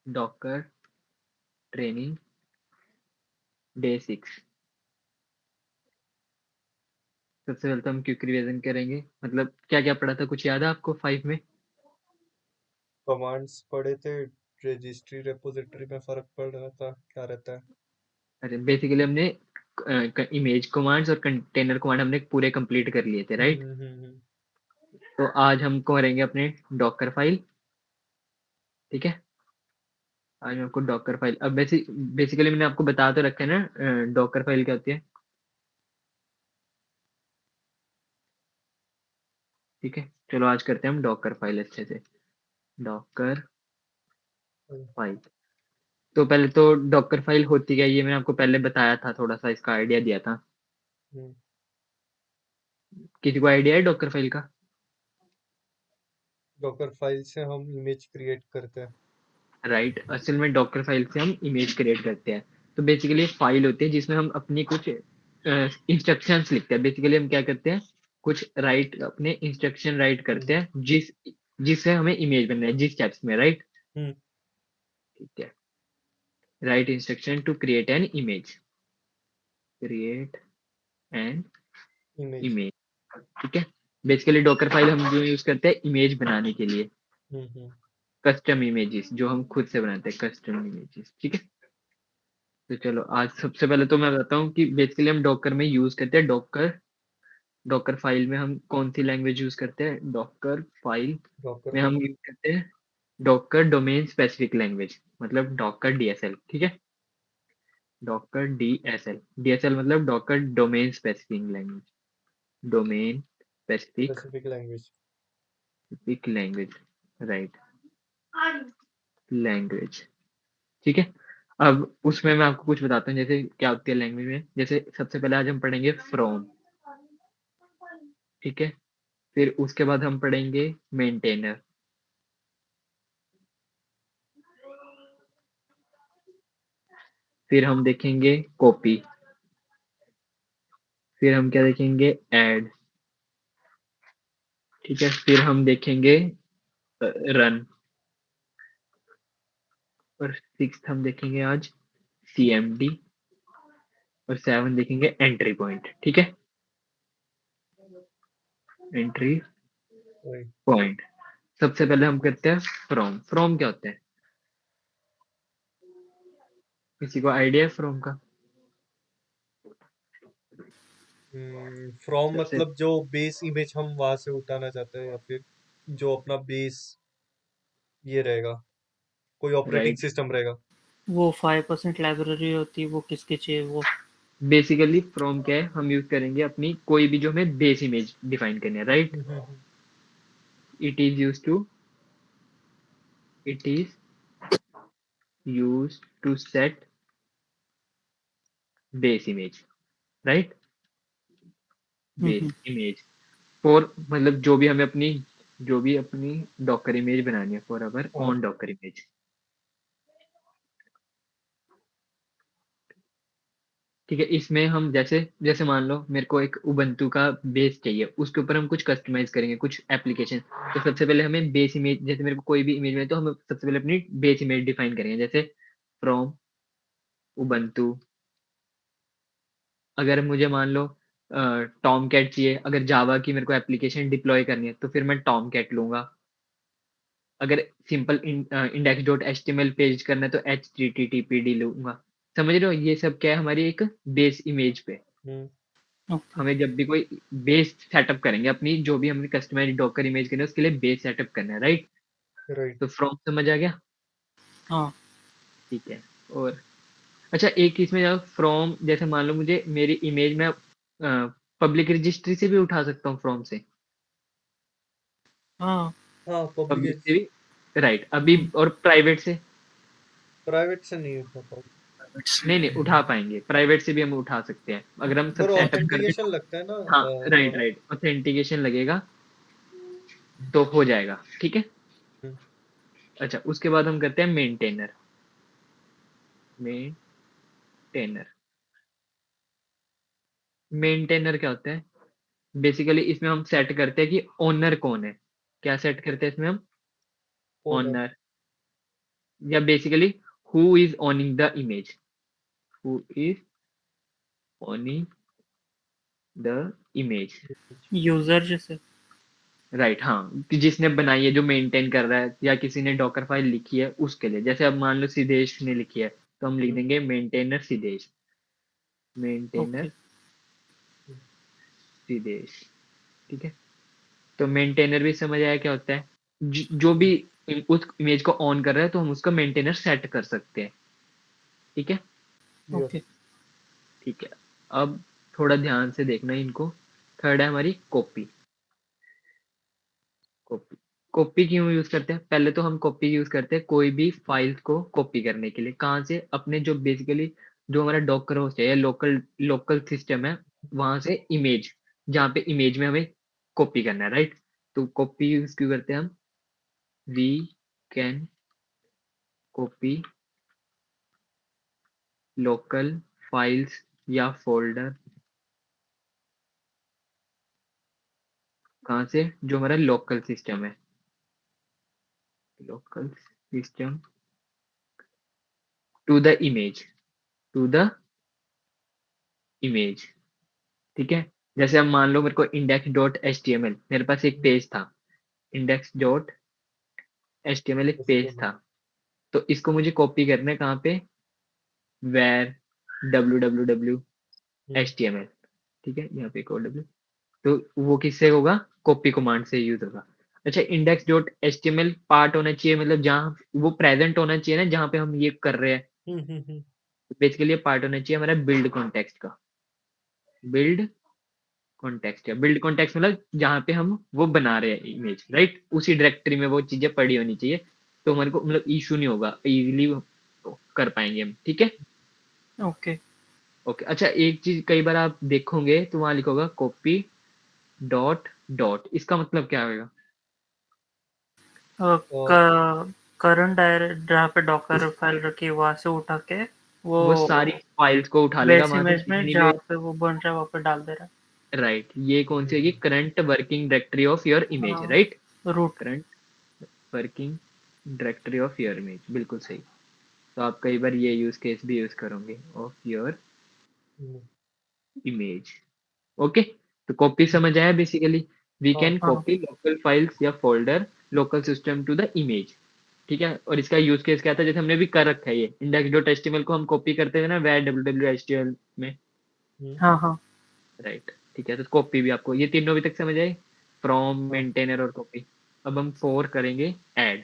Docker training day 6। सबसे पहले तो हम क्विक रिवीजन करेंगे, मतलब क्या क्या पढ़ा था, कुछ याद है आपको 5 में? कमांड्स पढ़े थे, रजिस्ट्री रेपोजिटरी में फर्क पड़ रहा था, क्या रहता है। अरे बेसिकली हमने इमेज कमांड्स और कंटेनर कमांड हमने पूरे कंप्लीट कर लिए थे, राइट? हम्म। तो आज हम करेंगे अपने डॉकर फाइल, ठीक है? आज मैं आपको डॉकर फाइल, अब बेसिकली मैंने आपको बता तो रखा है ना डॉकर फाइल क्या होती है, ठीक है? चलो आज करते हैं हम डॉकर फाइल अच्छे से। डॉकर फाइल, तो पहले तो डॉकर फाइल होती क्या है, ये मैंने आपको पहले बताया था, थोड़ा सा इसका आइडिया दिया था। हम्म। किसी को आइडिया है डॉकर फाइल का? डॉकर फाइल से हम इमेज क्रिएट करते हैं। राइट, असल में डॉकर फाइल से हम इमेज क्रिएट करते हैं। तो बेसिकली एक फाइल होती है जिसमें हम अपनी कुछ इंस्ट्रक्शंस लिखते हैं। बेसिकली हम क्या करते हैं, कुछ राइट अपने इंस्ट्रक्शन राइट करते हम्म। हैं जिससे हमें इमेज बनना है, जिस स्टेप्स में, राइट? हम्म। ठीक है, write instruction to create an image, create an image. Image, ठीक है? बेसिकली डॉकर फाइल हम जो यूज करते हैं इमेज बनाने के लिए, हम्म। कस्टम इमेजेस जो हम खुद से बनाते हैं, कस्टम इमेजेस, ठीक है? तो चलो आज सबसे पहले तो मैं बताता हूँ कि बेसिकली हम डॉकर में यूज करते हैं डॉकर। डॉकर फाइल में हम कौन सी लैंग्वेज यूज करते हैं, डॉकर फाइल डॉकर में हम फाइल। यूज करते हैं डॉकर डोमेन स्पेसिफिक लैंग्वेज, मतलब डॉकर डीएसएल, ठीक है? डॉकर डीएसएल, डीएसएल मतलब Docker domain specific language, domain specific specific language. Language, right, language, ठीक है? अब उसमें मैं आपको कुछ बताता हूँ जैसे क्या होती है लैंग्वेज में। जैसे सबसे पहले आज हम पढ़ेंगे फ्रॉम, ठीक है? फिर उसके बाद हम पढ़ेंगे मेंटेनर, फिर हम देखेंगे कॉपी, फिर हम क्या देखेंगे, ऐड, ठीक है? फिर हम देखेंगे रन, और 6 हम देखेंगे आज सीएमडी, और 7 देखेंगे एंट्री पॉइंट, ठीक है? Entry right. पॉइंट। सबसे पहले हम करते हैं फ्रॉम। फ्रॉम क्या होता है, किसी को आइडिया है फ्रॉम का? फ्रॉम सबसे मतलब जो बेस इमेज हम वहां से उठाना चाहते हैं, या फिर जो अपना बेस ये रहेगा, कोई ऑपरेटिंग राइट, सिस्टम रहेगा। वो 5% लाइब्रेरी होती है, वो किसकी चाहिए वो? बेसिकली फ्रॉम क्या है, हम यूज करेंगे अपनी कोई भी जो हमें बेस इमेज डिफाइन करनी है, right? Hmm. It is use to, it is use to set base image, right? Base hmm. Image for, मतलब जो भी अपनी डॉकर इमेज बनानी है फॉर अवर हाँ। ऑन डॉकर इमेज, ठीक है? इसमें हम जैसे जैसे मान लो मेरे को एक उबंटू का बेस चाहिए, उसके ऊपर हम कुछ कस्टमाइज करेंगे, कुछ एप्लीकेशन। तो सबसे पहले हमें बेस इमेज, जैसे मेरे को कोई भी इमेज में, तो हम सबसे पहले अपनी बेस इमेज डिफाइन करेंगे, जैसे फ्रॉम उबंटू। अगर मुझे मान लो टॉम कैट चाहिए, अगर जावा की मेरे को एप्लीकेशन डिप्लॉय करनी है, तो फिर मैं टॉम कैट लूंगा। अगर simple index dot H T M L page करना है तो H T T T P D लूंगा। समझ रहे हो, ये सब क्या है हमारी एक बेस इमेज पे। हम्म। ओके। हमें जब भी कोई बेस सेटअप करेंगे, अपनी जो भी हमने कस्टमाइज डॉकर इमेज करनी है उसके लिए बेस सेटअप करना है, राइट? राइट। तो फ्रॉम समझ आ गया, हाँ। ठीक है? और अच्छा, एक इसमें जाओ फ्रॉम, जैसे मान लो मुझे मेरी इमेज में पब्लिक रजिस्ट्री से भी उठा सकता हूँ फ्रॉम से, हाँ। हाँ, पब्लिक पब्लिक। से भी, राइट? अभी हम्म। और प्राइवेट से? प्राइवेट से नहीं उठा पाओगे। नहीं नहीं, उठा पाएंगे, प्राइवेट से भी हम उठा सकते हैं अगर हम सब पर सेटअप कर दें ऑथेंटिकेशन तो। लगता है ना। हाँ, राइट हाँ। राइट, ऑथेंटिकेशन लगेगा तो हो जाएगा, ठीक है? हम्म। अच्छा, उसके बाद हम करते हैं मेंटेनर। मेंटेनर, मेंटेनर क्या होता है? बेसिकली इसमें हम सेट करते हैं कि ओनर कौन है। क्या सेट करते हैं इसमें हम? ओनर। ओनर, या basically who is ऑनिंग the image, who is ऑनिंग the image, user जैसे। राइट। हाँ, कि जिसने बनाई है, जो मेंटेन कर रहा है, या किसी ने डॉकर फाइल लिखी है उसके लिए। जैसे अब मान लो सिद्धेश ने लिखी है, तो हम लिख देंगे maintainer Siddhesh, maintainer okay Siddhesh. ठीक है, तो मेंटेनर भी समझ आया क्या होता है। जो भी उस इमेज को ऑन कर रहा है तो हम उसका मेंटेनर सेट कर सकते हैं। ठीक है, ओके। ठीक है। अब थोड़ा ध्यान से देखना इनको। थर्ड है हमारी कॉपी। कॉपी, कॉपी क्यों यूज करते हैं? पहले तो हम कॉपी यूज करते हैं कोई भी फाइल को कॉपी करने के लिए। कहाँ से? अपने जो बेसिकली जो हमारा डॉकर होस्ट है या लोकल लोकल सिस्टम है, वहां से इमेज, जहाँ पे इमेज में हमें कॉपी करना है, राइट। तो कॉपी यूज क्यों करते हैं हम? We can copy local files या फोल्डर। कहाँ से? जो हमारा लोकल सिस्टम है, local system to the image, to the image. ठीक है, जैसे अब मान लो मेरे को index dot H T M L, मेरे पास एक पेज था, index dot H T M L एक पेज था। तो इसको मुझे कॉपी करना है कहाँ पे? Var W W W H T M L. ठीक है, यहाँ पे कोड डब्ल्यू, तो वो किससे होगा? कॉपी कमांड से यूज होगा। अच्छा, index dot H T M L part होना चाहिए, मतलब जहाँ वो प्रेजेंट होना चाहिए ना, जहाँ पे हम ये कर रहे हैं। बेसिकली पार्ट होना चाहिए हमारा बिल्ड कॉन्टेक्स्ट का, बिल्ड कॉन्टेक्स्ट है। बिल्ड कॉन्टेक्स्ट मतलब जहाँ पे हम वो बना रहे हैं इमेज, राइट, उसी डायरेक्टरी में वो चीजें पड़ी होनी चाहिए। तो हमारे को मतलब इशू नहीं होगा, इजीली कर पाएंगे हम। ठीक है, ओके। ओके। अच्छा, एक चीज कई बार आप देखोगे तो वहां लिखोगा कॉपी डॉट डॉट, इसका मतलब क्या होगा? करंट जहाँ पे डॉकर फाइल रखी है वहां से उठा के वो वो सारी फाइल्स को उठा लेगा बेस वहां से, इमेज में जितनी भी। जहाँ पे वो बन रहा है वहाँ पे डाल दे रहा राइट, ये कौन सी होगी? Current working directory of your है। इमेज, हाँ, right. Root. Current working directory of your image, बिल्कुल सही। तो आप कई बार ये यूज केस भी यूज करोगे, ऑफ योर इमेज। ओके, तो कॉपी समझ आया बेसिकली। वी कैन हाँ। कॉपी लोकल फाइल्स या folder local system to the image. ठीक है, और इसका यूज केस क्या था? जैसे हमने भी कर रखा है, ये इंडेक्स डॉट एचटीएमएल को हम कॉपी करते थे ना वेर डब्ल्यू डब्ल्यू एचटीएमएल में, हाँ हाँ। राइट। ठीक है, तो कॉपी भी आपको ये तीनों अभी तक समझ आए, फ्रॉम, मेंटेनर और कॉपी। अब हम फोर करेंगे ऐड।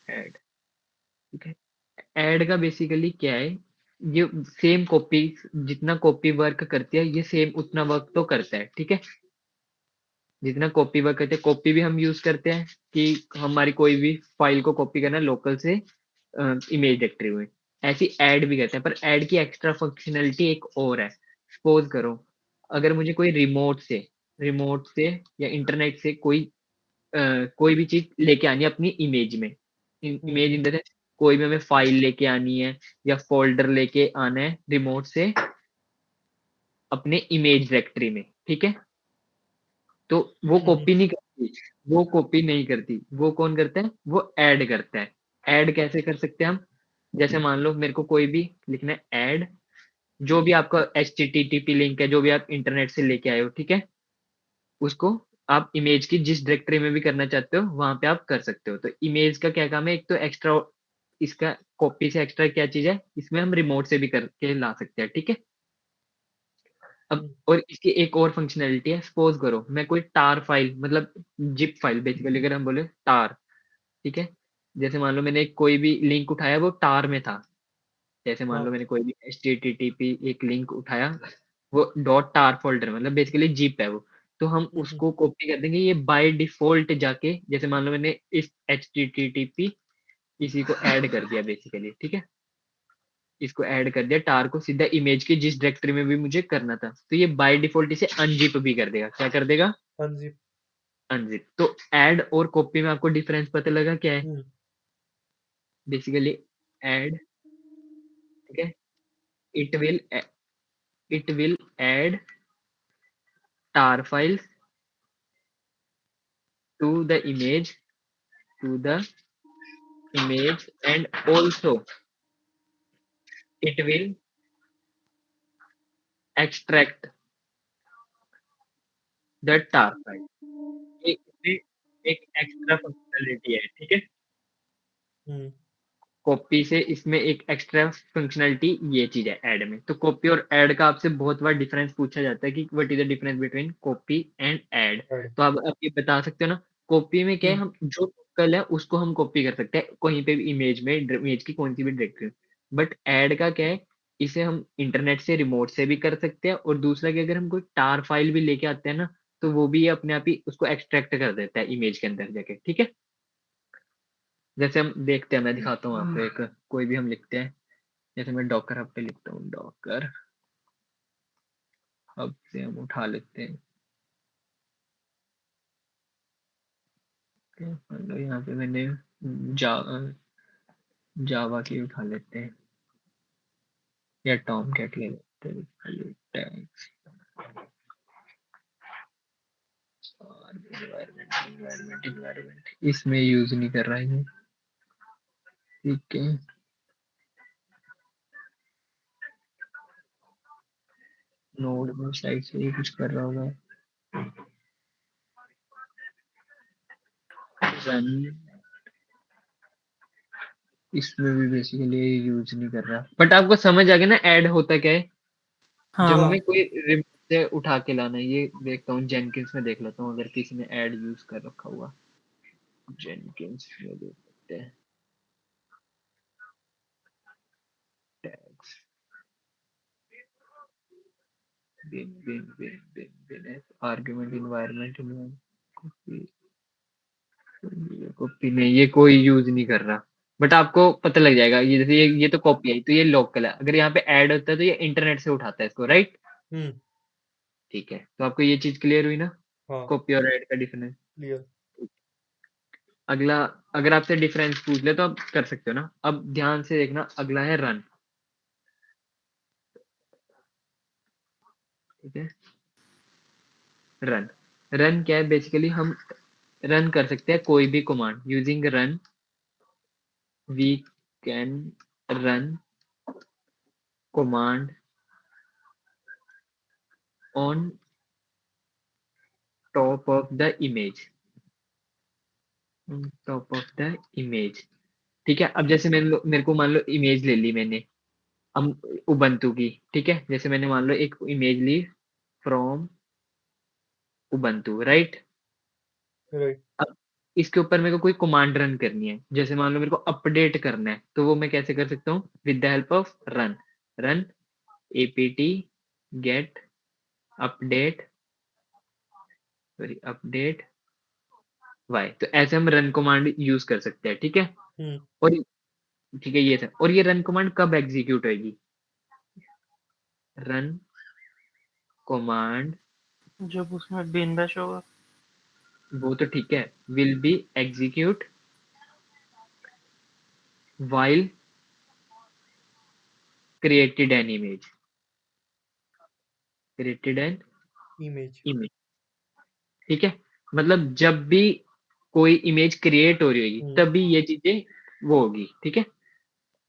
ऐड, ठीक है। ऐड का बेसिकली क्या है? ये सेम कॉपी, जितना कॉपी वर्क करती है ये सेम उतना वर्क तो करता है। ठीक है, जितना कॉपी वर्क करते हैं, कॉपी भी हम यूज करते हैं कि हमारी कोई भी फाइल को कॉपी करना लोकल से इमेज डायरेक्टरी में। ऐसी ऐड भी करते हैं, पर ऐड की एक्स्ट्रा फंक्शनलिटी एक और है। सपोज करो, अगर मुझे कोई रिमोट से या इंटरनेट से कोई भी चीज लेके आनी है अपनी इमेज में, इमेज इन द सेंस कोई भी हमें फाइल लेके आनी है या फोल्डर लेके आना है रिमोट से अपने इमेज डायरेक्टरी में। ठीक है, तो वो कॉपी नहीं करती, वो कॉपी नहीं करती, वो कौन करता है? वो ऐड करता है। ऐड कैसे कर सकते हैं हम? जैसे मान लो मेरे को कोई भी लिखना है ऐड, जो भी आपका HTTP लिंक है, जो भी आप इंटरनेट से लेके आए हो, ठीक है, उसको आप इमेज की जिस डायरेक्टरी में भी करना चाहते हो वहां पे आप कर सकते हो। तो इमेज का क्या काम है? एक तो एक्स्ट्रा, इसका कॉपी से एक्स्ट्रा क्या चीज है, इसमें हम रिमोट से भी करके ला सकते हैं। ठीक है, अब और इसकी एक और फंक्शनैलिटी है। सपोज करो मैं कोई टार फाइल, मतलब जिप फाइल बेसिकली अगर हम बोले टार, ठीक है, जैसे मान लो मैंने कोई भी लिंक उठाया वो टार में था। जैसे मान लो मैंने कोई भी HTTP एक लिंक उठाया, वो डॉट टार फोल्डर मतलब बेसिकली जिप है वो, तो हम उसको कॉपी कर देंगे। ये बाय डिफॉल्ट जाके, जैसे मान लो मैंने इस HTTP इसी को ऐड कर दिया बेसिकली, ठीक है, इसको ऐड कर दिया टार को सीधा इमेज के जिस डायरेक्टरी में भी मुझे करना था, तो ये बाय डिफॉल्ट इसे अनजिप भी कर देगा। क्या कर देगा? अनजिप। तो ऐड और कॉपी में आपको डिफरेंस पता लगा क्या है? बेसिकली ऐड, ठीक है, it will it will add tar files to the image to the image and also it will extract the tar file. एक इसमें एक एक्स्ट्रा फंक्शनलिटी है, ठीक है। हम्म कॉपी से इसमें एक एक्स्ट्रा फंक्शनलिटी ये चीज है ऐड में। तो कॉपी और ऐड का आपसे बहुत बार डिफरेंस पूछा जाता है कि what is the difference between copy and add. Add तो आप ये बता सकते हो ना। कॉपी में क्या है, हम जो लोकल है उसको हम कॉपी कर सकते हैं कहीं पे भी इमेज में, इमेज की कौन सी भी डायरेक्टरी। बट ऐड का क्या है, इसे हम इंटरनेट से रिमोट से भी कर सकते हैं, और दूसरा कि अगर हम कोई टार फाइल भी लेके आते हैं ना, तो वो भी अपने आप ही उसको एक्सट्रैक्ट कर देता है इमेज के अंदर जाके, ठीक है। जैसे हम देखते हैं, मैं दिखाता हूँ आपको एक, कोई भी हम लिखते हैं, जैसे मैं डॉकर हब पे लिखता हूँ, डॉकर हब से हम उठा लेते हैं। मतलब यहाँ पे मैंने जा, जावा की उठा लेते हैं, या टॉम कैट ले लेते हैं, टैग्स और इन्वायरमेंट इसमें यूज नहीं कर रहा है ये, ठीक है। नोड में साइड से ही कुछ कर रहा होगा, रन इसमें भी बेसिकली यूज नहीं कर रहा। बट आपको समझ आ गया ना ऐड होता क्या है। जब हाँ हमें कोई रिमोट से उठा के लाना है, ये देखता हूँ जेनकिंस में, देख लेता हूँ अगर किसी ने ऐड यूज कर रखा हुआ। जेनकिंस में देख सकते हैं टैग्स, बिन आर्गुमेंट इन्वायरमेंट कॉपी नहीं, ये कोई यूज नहीं कर रहा। बट आपको पता लग जाएगा, ये जैसे ये तो कॉपी है, तो ये लोकल है। अगर यहाँ पे ऐड होता है तो ये इंटरनेट से उठाता है इसको, राइट। हम्म ठीक है, तो आपको ये चीज क्लियर हुई ना, हाँ कॉपी और ऐड का डिफरेंस। क्लियर अगला, अगर आपसे डिफरेंस पूछ ले तो आप कर सकते हो ना। अब ध्यान से देखना, अगला है रन, ठीक है। रन, रन क्या है, बेसिकली हम रन कर सकते हैं कोई भी command using run. We can run command on top of the image, top of the image, ठीक है। अब जैसे मेरे को मान लो इमेज ले ली मैंने, हम उबंटू की, ठीक है। जैसे मैंने मान लो एक इमेज ली फ्रॉम उबंटू, राइट। राइट अब इसके ऊपर मेरे को कोई कमांड रन करनी है, जैसे मान लो मेरे को अपडेट करना है, तो वो मैं कैसे कर सकता हूँ, with the help of run. Run apt get update, sorry update y। तो ऐसे हम रन कमांड यूज कर सकते हैं, ठीक है। हम्म और ठीक है, ये था। और ये रन कमांड कब एग्जीक्यूट होगी, रन कमांड, जब उसमें बिन बैश होगा। वो तो ठीक है, will be execute while created an image, created an image image, ठीक है। मतलब जब भी कोई इमेज क्रिएट हो रही होगी हम्म तभी ये चीजें वो होगी, ठीक है।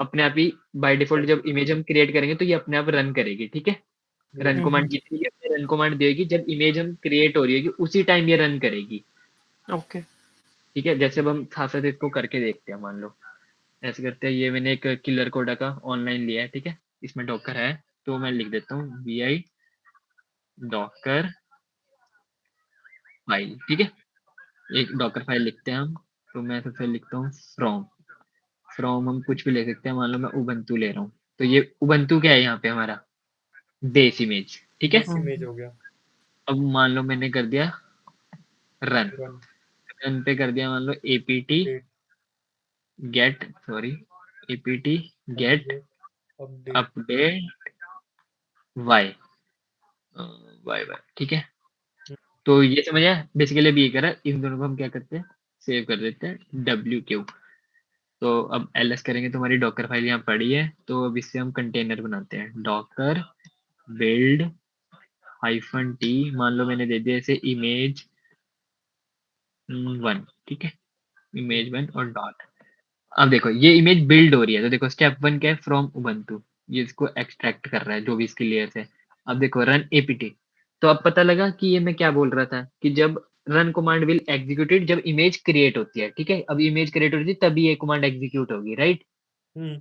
अपने आप ही बाय डिफॉल्ट जब इमेज हम क्रिएट करेंगे तो ये अपने आप रन करेगी, ठीक है। रन राइट कमांड जितनी भी रन कमांड देगी, जब इमेज हम क्रिएट हो रही होगी उसी टाइम ये रन करेगी, ओके। ठीक है। जैसे अब हम साथ साथ इसको करके देखते हैं, मान लो ऐसे करते हैं। ये मैंने एक किलर कोडा का ऑनलाइन लिया है, ठीक है। इसमें डॉकर है, तो मैं लिख देता हूँ vi डॉकर फाइल, ठीक है। एक डॉकर फाइल लिखते हैं हम। तो मैं सबसे लिखता हूँ फ्रॉम, फ्रॉम हम कुछ भी ले सकते हैं, मान लो मैं उबंटू ले रहा हूँ, तो ये उबंटू क्या है यहाँ पे हमारा बेस इमेज, ठीक है। बेस इमेज हो गया अब मान लो मैंने कर दिया रन, रन रन पे कर दिया मान लो apt date get, sorry apt get update update update y, y, ठीक है। तो ये समझ आया, बेसिकली अभी ये करा, इन दोनों को हम क्या करते हैं, सेव कर देते हैं wq। तो अब ls करेंगे तो हमारी डॉकर फाइल यहाँ पड़ी है, तो अब इससे हम कंटेनर बनाते हैं, डॉकर बिल्ड हाइफन टी, मान लो मैंने दे दिया इसे इमेज 1, ठीक है। इमेज 1 और डॉट। अब देखो ये इमेज बिल्ड हो रही है, तो देखो स्टेप 1 क्या है, फ्रॉम उबंटू, ये इसको एक्सट्रैक्ट कर रहा है जो भी इसकी लेयर्स है। अब देखो रन एपीटी, तो अब पता लगा कि ये मैं क्या बोल रहा था कि जब रन कमांड विल एग्जीक्यूटेड जब इमेज क्रिएट होती है, ठीक है, अब इमेज क्रिएट होती है तभी ये कमांड एग्जीक्यूट होगी, राइट। हम्म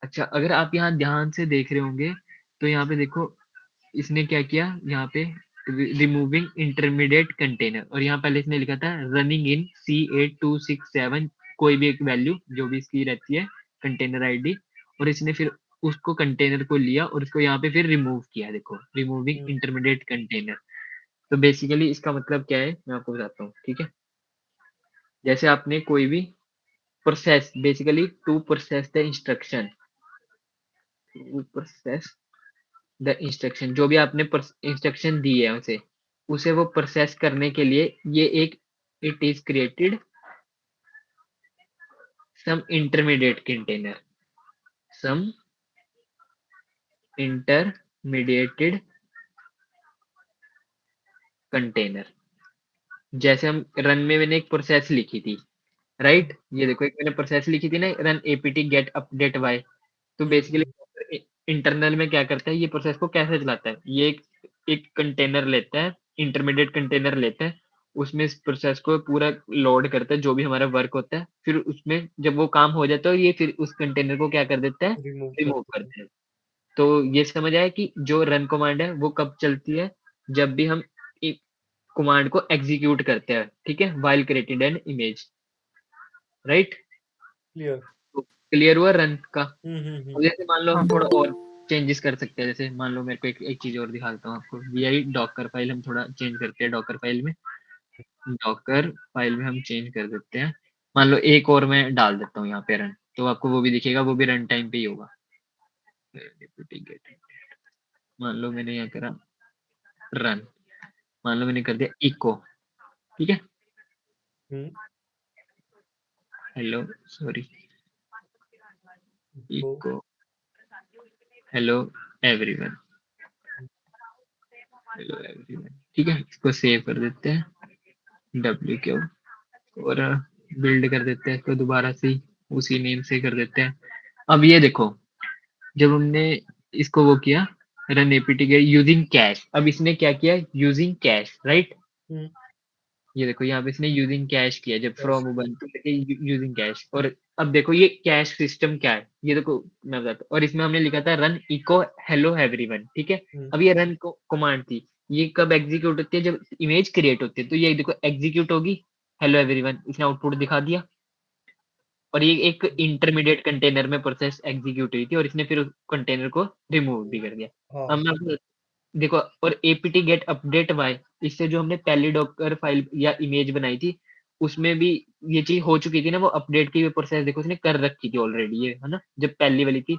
अच्छा, अगर आप यहाँ ध्यान से देख रहे होंगे तो यहाँ पे देखो इसने क्या किया, यहाँ पे रिमूविंग इंटरमीडिएट कंटेनर, और यहाँ पहले इसने लिखा था रनिंग इन C8267 कोई भी एक वैल्यू जो भी इसकी रहती है कंटेनर आईडी, और इसने फिर उसको कंटेनर को लिया और इसको यहाँ पे फिर रिमूव किया, देखो रिमूविंग हम्म इंटरमीडिएट कंटेनर। तो बेसिकली इसका मतलब क्या है मैं आपको बताता हूँ, ठीक है। जैसे आपने कोई भी process, basically to process the instruction, to process the instruction, जो भी आपने इंस्ट्रक्शन दी है उसे वो प्रोसेस करने के लिए ये एक it is created some intermediate container, some intermediated container. जैसे हम रन में मैंने एक प्रोसेस लिखी थी, राइट, ये देखो एक मैंने प्रोसेस लिखी थी ना, run APT get update Y. तो हम्म बेसिकली इंटरनल में क्या करता है, ये प्रोसेस को कैसे चलाता है, ये एक कंटेनर लेता है, इंटरमीडिएट कंटेनर लेता है, उसमें इस प्रोसेस को पूरा लोड करता है जो भी हमारा वर्क होता है, फिर उसमें जब वो काम हो जाता है ये फिर उस कंटेनर को क्या कर देता है, रिमूव कर रिमूव देते हैं। करता है। तो ये समझ आया कि जो रन कमांड है वो कब चलती है, जब भी हम कमांड को एग्जीक्यूट करते हैं, ठीक है, while created an image, right. Clear. तो क्लियर हुआ रन का। हम्म। अब जैसे मान लो हम हाँ थोड़ा और चेंजेस कर सकते हैं, जैसे मान लो मेरे को एक चीज और दिखाता हूँ आपको, वी डॉकर फाइल हम थोड़ा चेंज करते हैं, डॉकर फाइल में हम चेंज कर देते हैं। मान लो एक और मैं डाल देता हूँ यहाँ पे रन, तो आपको वो भी दिखेगा, वो भी रन टाइम पे ही होगा। मान लो मैंने यहाँ करा रन, मान लो मैंने कर दिया इको, ठीक है, हम्म हेलो, सॉरी, तो echo hello everyone, hello everyone, ठीक है, इसको सेव कर देते हैं डब्ल्यू क्यू, और बिल्ड कर देते हैं इसको दोबारा से उसी नेम से कर देते हैं। अब ये देखो जब हमने इसको वो किया रन एपीटी के यूजिंग कैश, अब इसने क्या किया, यूजिंग कैश, राइट। हम्म ये देखो यहाँ पे इसने यूजिंग कैश किया, जब कैश फ्रॉम किया। उबंटू लेके यूजिंग कैश। और अब देखो ये कैश सिस्टम क्या है, ये देखो मैं बताता हूँ, और इसमें हमने लिखा था रन इको हेलो एवरीवन, ठीक है। हम्म अब ये रन कमांड थी, ये कब एग्जीक्यूट होती है, जब इमेज क्रिएट होती है, तो ये देखो एग्जीक्यूट होगी, हेलो एवरीवन, इसने आउटपुट दिखा दिया, और ये एक इंटरमीडिएट कंटेनर में प्रोसेस एग्जीक्यूट हुई थी, और इसने फिर उस कंटेनर को रिमूव भी कर दिया। हाँ अब मैं आपको देखो, और एपीटी गेट अपडेट वाई, इससे जो हमने पहली डॉकर फाइल या इमेज बनाई थी उसमें भी ये चीज हो चुकी थी ना, वो अपडेट की प्रोसेस देखो उसने कर रखी थी ऑलरेडी, ये है ना, जब पहली वाली थी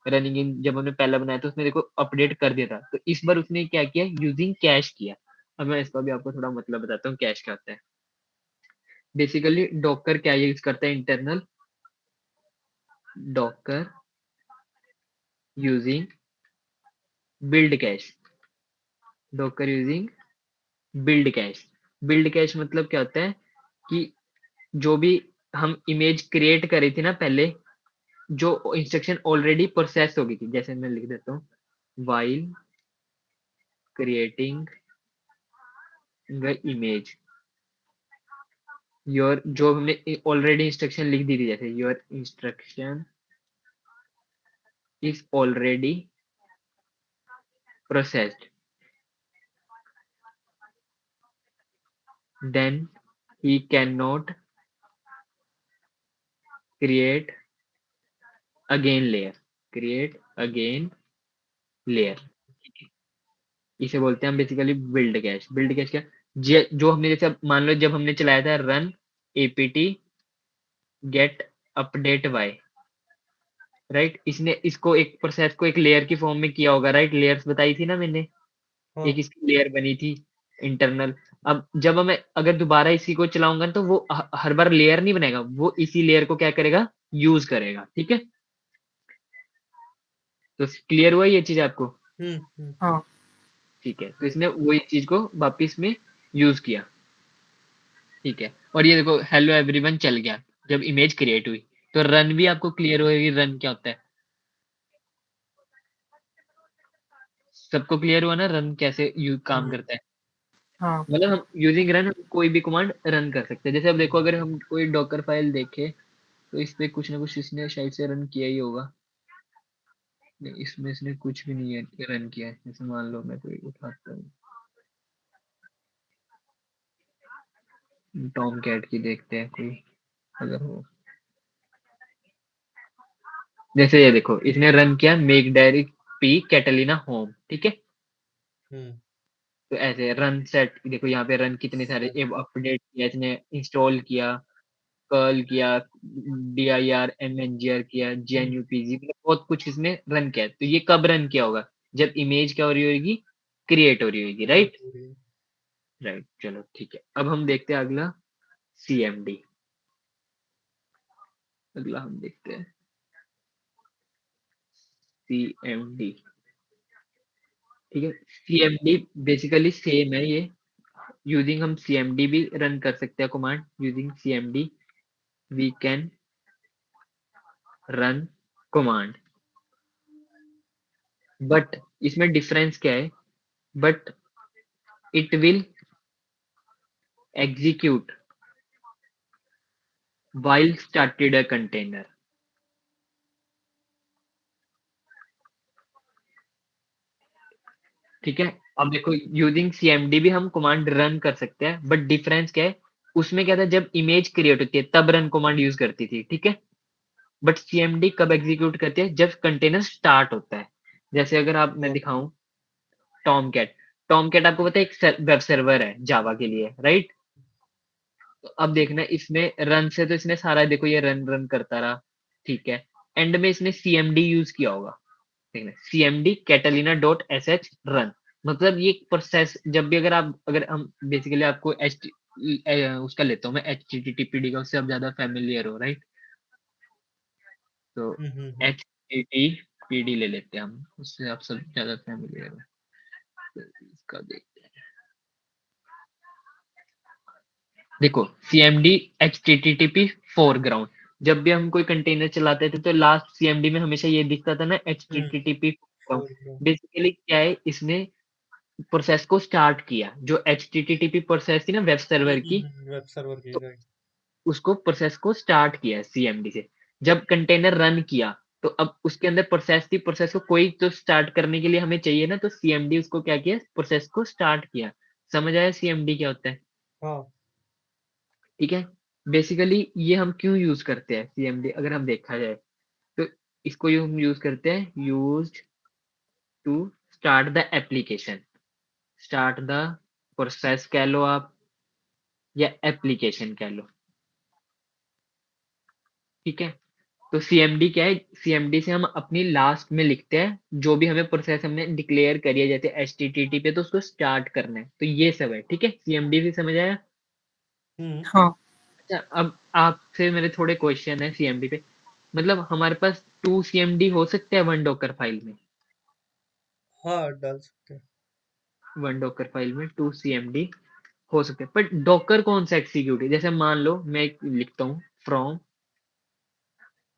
रनिंग इन, जब हमने पहला बनाया था उसने देखो अपडेट कर दिया था, तो इस बार उसने क्या किया, यूजिंग कैश किया। अब मैं इसका भी आपको थोड़ा मतलब बताता हूँ कैश क्या होता है। बेसिकली डॉकर क्या यूज करता है, internal Docker using build cash, Docker using build cache. Build cash मतलब क्या होता है कि जो भी हम इमेज क्रिएट करी थी ना पहले, जो इंस्ट्रक्शन ऑलरेडी प्रोसेस हो गई थी, जैसे मैं लिख देता हूँ while creating the image, your, जो हमने ऑलरेडी इंस्ट्रक्शन लिख दी थी, जैसे your instruction is already processed, then he can not create again layer, create again layer, इसे बोलते हैं हम basically build cache. Build cache क्या, जो हमने जैसे मान लो जब हमने चलाया था run APT get update Y, right, इसने इसको एक प्रोसेस को एक लेयर की फॉर्म में किया होगा, राइट, लेयर्स बताई थी ना मैंने, हाँ एक इसकी लेयर बनी थी इंटरनल। अब जब मैं अगर दोबारा इसी को चलाऊंगा तो वो हर बार लेयर नहीं बनेगा, वो इसी लेयर को क्या करेगा, यूज करेगा, ठीक है। तो क्लियर हुआ ये चीज आपको, हम्म। हाँ ठीक है। तो इसने वही चीज को वापिस में यूज किया। ठीक है, और ये देखो हेलो एवरीवन चल गया जब इमेज क्रिएट हुई, तो रन भी आपको क्लियर होगी, रन क्या होता है, सबको क्लियर हुआ ना रन कैसे काम करता है। हाँ मतलब हम यूजिंग रन हम कोई भी कमांड रन कर सकते हैं। जैसे अब देखो अगर हम कोई डॉकर फाइल देखे तो इस पे कुछ ना कुछ इसने शायद से रन किया ही होगा। नहीं, इसमें इसने कुछ भी नहीं है रन किया है। जैसे मान लो मैं कोई उठाता हूँ, टॉम कैट की देखते हैं कोई अगर हो। जैसे ये देखो इसने रन किया make diary P Catalina home, ठीक है। हम्म तो ऐसे रन सेट देखो यहाँ पे रन कितने सारे set, अपडेट किया इसने, इंस्टॉल किया, कर्ल किया, DIRMNGR किया, हम्म GNUPG, मतलब बहुत कुछ इसने रन किया है। तो ये कब रन किया होगा, जब इमेज क्या हो रही होगी, क्रिएट हो रही होगी, create राइट। हो रही है। राइट, चलो ठीक है। अब हम देखते हैं अगला CMD। अगला हम देखते हैं CMD, ठीक है। CMD बेसिकली सेम है ये, यूजिंग हम CMD भी रन कर सकते हैं command. Using CMD we can run command, but इसमें डिफरेंस क्या है, but it will execute while started a container, ठीक है। अब देखो यूजिंग CMD भी हम कमांड रन कर सकते हैं, बट डिफरेंस क्या है, उसमें क्या था जब इमेज क्रिएट होती है तब रन कमांड यूज करती थी, ठीक है। बट CMD कब एग्जीक्यूट करती है, जब कंटेनर स्टार्ट होता है। जैसे अगर आप मैं हाँ दिखाऊं टॉम कैट, टॉम कैट आपको पता है एक वेब सर्वर है जावा के लिए, राइट। तो अब देखना इसमें रन से तो इसने सारा देखो ये रन रन करता रहा, ठीक है। एंड में इसने CMD यूज किया होगा, देखना CMD Catalina dot sh run, मतलब ये प्रोसेस जब भी अगर हम बेसिकली आपको उसका लेता हूँ मैं HTTPD का, उससे आप ज्यादा फैमिलियर हो, राइट। तो HTTPD ले लेते हैं हम, उससे आप सब ज्यादा फैमिलियर हो। तो इसका देखते हैं, देखो CMD HTTP फोरग्राउंड, जब भी हम कोई कंटेनर चलाते थे तो लास्ट CMD में हमेशा ये दिखता था ना HTTP फोरग्राउंड। foreground, बेसिकली क्या है, इसने प्रोसेस को स्टार्ट किया, जो HTTP प्रोसेस थी ना वेब सर्वर की, वेब सर्वर की तो राइट। उसको प्रोसेस को स्टार्ट किया CMD से। जब कंटेनर रन किया तो अब उसके अंदर प्रोसेस थी, प्रोसेस को कोई तो स्टार्ट करने के लिए हमें चाहिए ना, तो CMD उसको क्या किया, प्रोसेस को स्टार्ट किया। समझ आया CMD क्या होता है, हाँ ठीक है। बेसिकली ये हम क्यों यूज करते हैं CMD, अगर हम देखा जाए तो इसको हम यूज करते हैं, use to start the application, start the process कह लो आप, या एप्लीकेशन कह लो, ठीक है। तो CMD क्या है, CMD से हम अपनी लास्ट में लिखते हैं जो भी हमें प्रोसेस हमने डिक्लेयर करी है, जैसे HTTP पे तो उसको स्टार्ट करना है, तो ये सब है, ठीक है। CMD भी समझ आया। हम्म हाँ अच्छा, अब आपसे मेरे थोड़े क्वेश्चन है CMD पे, मतलब हमारे पास 2 CMD हो सकते हैं वन डॉकर फाइल में, हाँ डाल सकते हैं। वन डॉकर फाइल में 2 CMD हो सकते हैं, पर डॉकर कौन सा एग्जीक्यूट है, जैसे मान लो मैं एक लिखता हूँ फ्रॉम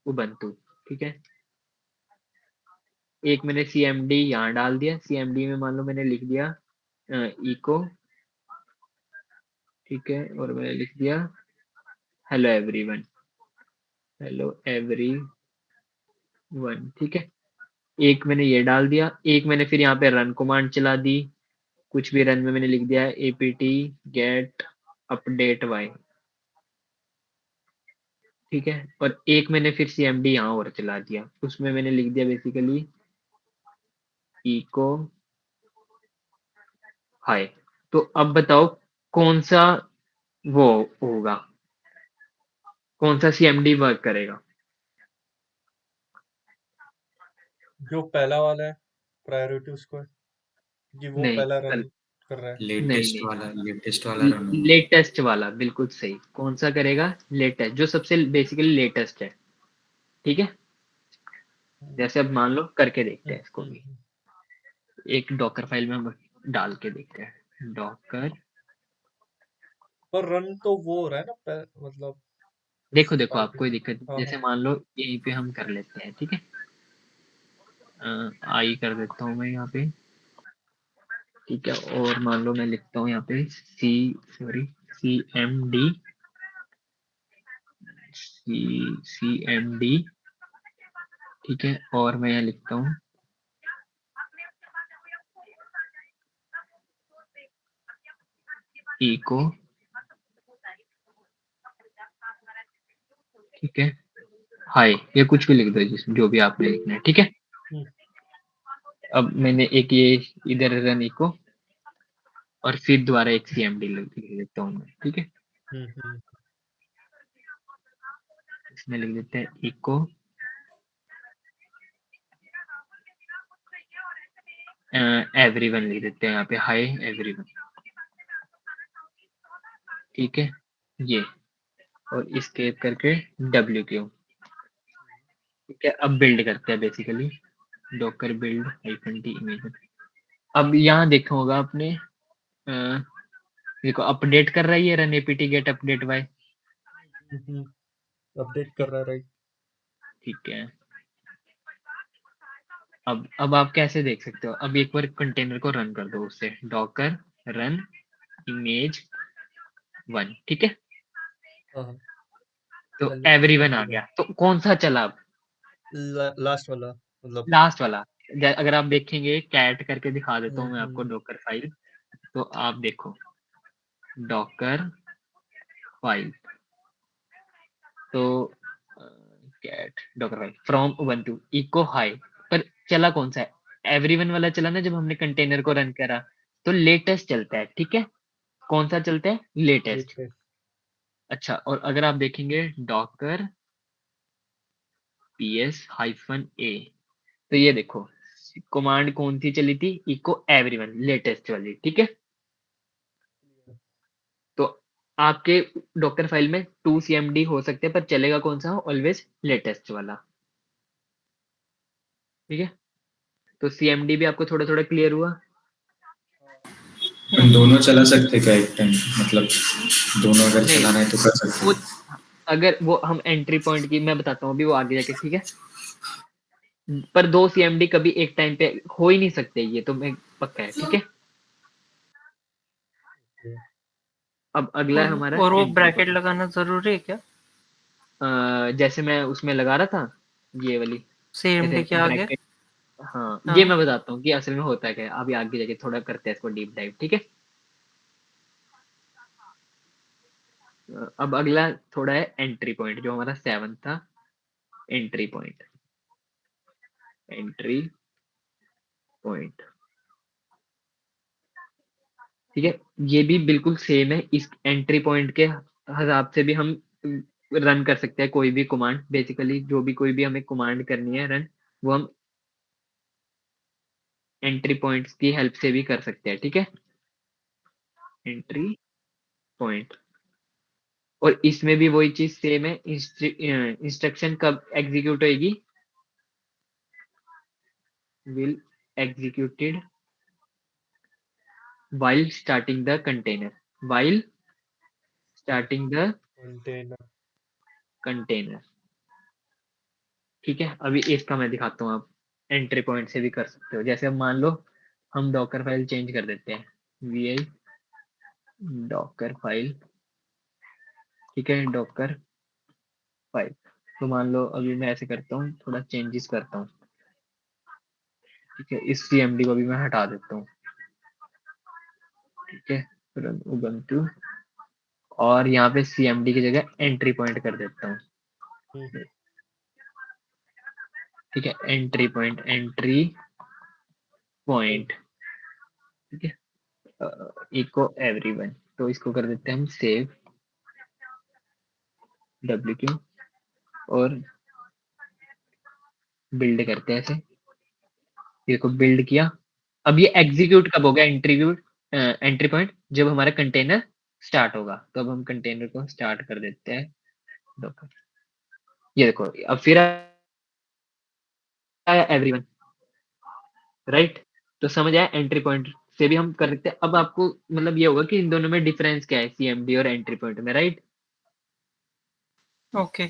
उबंटू, ठीक है। एक मैंने CMD यहाँ डाल दिया, CMD में मान लो मैंने लिख दिया इको, ठीक है, और मैंने लिख दिया हेलो एवरीवन, हेलो एवरीवन, ठीक है। एक मैंने ये डाल दिया, एक मैंने फिर यहाँ पे रन कमांड चला दी, कुछ भी रन में मैंने लिख दिया apt get update y, ठीक है। और एक मैंने फिर CMD यहाँ और चला दिया, उसमें मैंने लिख दिया बेसिकली इको हाय। तो अब बताओ कौन सा वो होगा, कौन सा CMD वर्क करेगा। जो पहला वाला है प्रायोरिटी उसको है कि वो नहीं पहला रन गलत, कर रहा है। नहीं लेटेस्ट वाला रन होगा। लेटेस्ट वाला बिल्कुल सही, कौन सा करेगा, लेटेस्ट, जो सबसे बेसिकली लेटेस्ट है, ठीक है। हम्म, जैसे अब मान लो करके देखते हम्म, हैं इसको हम्म, भी, एक डॉकर फाइल में हम डाल के देखते हैं, डॉकर पर रन तो वो हो रहा है ना मतलब देखो देखो आप Python। कोई दिक्कत नहीं, हाँ जैसे हाँ मान लो यहीं पे हम कर लेते हैं, ठीक है। आई कर देता हूँ मैं यहाँ पे, ठीक है। और मान लो मैं लिखता हूँ यहाँ पे CMD CMD, ठीक है। और मैं यहाँ लिखता हूँ इको, ठीक है, हाय, या कुछ भी लिख दो जिसमें जो भी आपने लिखना है, ठीक है। हम्म, अब मैंने एक ये इधर रन इको और फिर दोबारा एक CMD लिख देता हूँ मैं, ठीक है। हम्म। इसमें लिख देते हैं इको एवरीवन, लिख देते हैं यहाँ पे हाय एवरीवन, ठीक है। ये और escape करके WQ, ठीक है। अब बिल्ड करते हैं basically, Docker build -t image. अब यहाँ देखा होगा आपने, देखो अपडेट कर रही है run apt get update y, update कर रहा है, राइट। ठीक है। अब आप कैसे देख सकते हो, अब एक बार कंटेनर को रन कर दो उससे, डॉकर रन इमेज 1, ठीक है। हाँ हाँ तो चलिए एवरीवन आ everyone। गया, तो कौन सा चला अब? लास्ट वाला मतलब। लास्ट वाला। अगर आप देखेंगे कैट करके दिखा देता हूँ मैं आपको हम्म। डॉकर फाइल, तो आप देखो डॉकर फाइल, तो cat Docker file from Ubuntu echo hi, पर चला कौन सा है? एवरीवन वाला चला ना जब हमने कंटेनर को रन करा, तो लेटेस्ट चलता है, ठीक है। कौन सा चलता है? लेटेस्ट। लेटेस्ट। अच्छा, और अगर आप देखेंगे डॉकर PS-A, तो ये देखो कमांड कौन सी चली थी? इको एवरीवन, लेटेस्ट वाली, ठीक है। तो आपके डॉकर फाइल में 2 CMD हो सकते हैं, पर चलेगा कौन सा? ऑलवेज लेटेस्ट वाला, ठीक है। तो CMD भी आपको थोड़ा थोड़ा क्लियर हुआ? अपन दोनों चला सकते क्या एक टाइम, मतलब दोनों अगर नहीं, चलाना है तो कर सकते वो हैं। अगर वो हम एंट्री पॉइंट की मैं बताता हूँ अभी, वो आगे जाके, ठीक है। पर 2 CMD कभी एक टाइम पे हो ही नहीं सकते, ये तो मैं पक्का है, ठीक है। अब अगला है हमारा और वो एंट्री ब्रैकेट पॉइंट। लगाना जरूरी है क्या? जैसे मैं उसमें लगा रहा था ये वाली, CMD जैसे के आगे? ब्रैकेट, हाँ ये हाँ। मैं बताता हूँ कि असल में होता क्या है, अभी आगे जाके थोड़ा करते हैं इसको डीप डाइव, ठीक है। अब अगला थोड़ा है एंट्री पॉइंट, जो हमारा 7 था, एंट्री पॉइंट, एंट्री पॉइंट, ठीक है। ये भी बिल्कुल सेम है, इस एंट्री पॉइंट के हिसाब से भी हम रन कर सकते हैं कोई भी कमांड, बेसिकली जो भी कोई भी हमें कमांड करनी है रन, वो हम एंट्री पॉइंट्स की हेल्प से भी कर सकते हैं, ठीक है। एंट्री पॉइंट, और इसमें भी वही चीज सेम है, इंस्ट्रक्शन कब एग्जीक्यूट होगी? Will executed while starting the container, while starting the container. container, ठीक है। अभी इसका मैं दिखाता हूँ, आप एंट्री पॉइंट से भी कर सकते हो। जैसे अब मान लो हम डॉकर फाइल चेंज कर देते हैं, vi डॉकर फाइल, ठीक है, डॉकर फाइल। तो मान लो अभी मैं ऐसे करता हूँ, थोड़ा चेंजेस करता हूँ, ठीक है। इस CMD को भी मैं हटा देता हूँ, ठीक है, run ubuntu, और यहाँ पे CMD की जगह एंट्री पॉइंट कर देता हूँ, ठीक है। एंट्री पॉइंट, एंट्री पॉइंट, ठीक है, इको एवरीवन। तो इसको कर देते हैं हम सेव WQ, और बिल्ड करते हैं ऐसे, इसको बिल्ड किया। अब ये एग्जीक्यूट कब होगा एंट्री पॉइंट? जब हमारा कंटेनर स्टार्ट होगा। तो अब हम कंटेनर को स्टार्ट कर देते हैं, Docker। ये देखो अब फिर आया एवरीवन, राइट। तो समझ आया एंट्री पॉइंट से भी हम कर सकते हैं। अब आपको मतलब ये होगा कि इन दोनों में डिफरेंस क्या है सीएमडी और एंट्री पॉइंट में, राइट? ओके।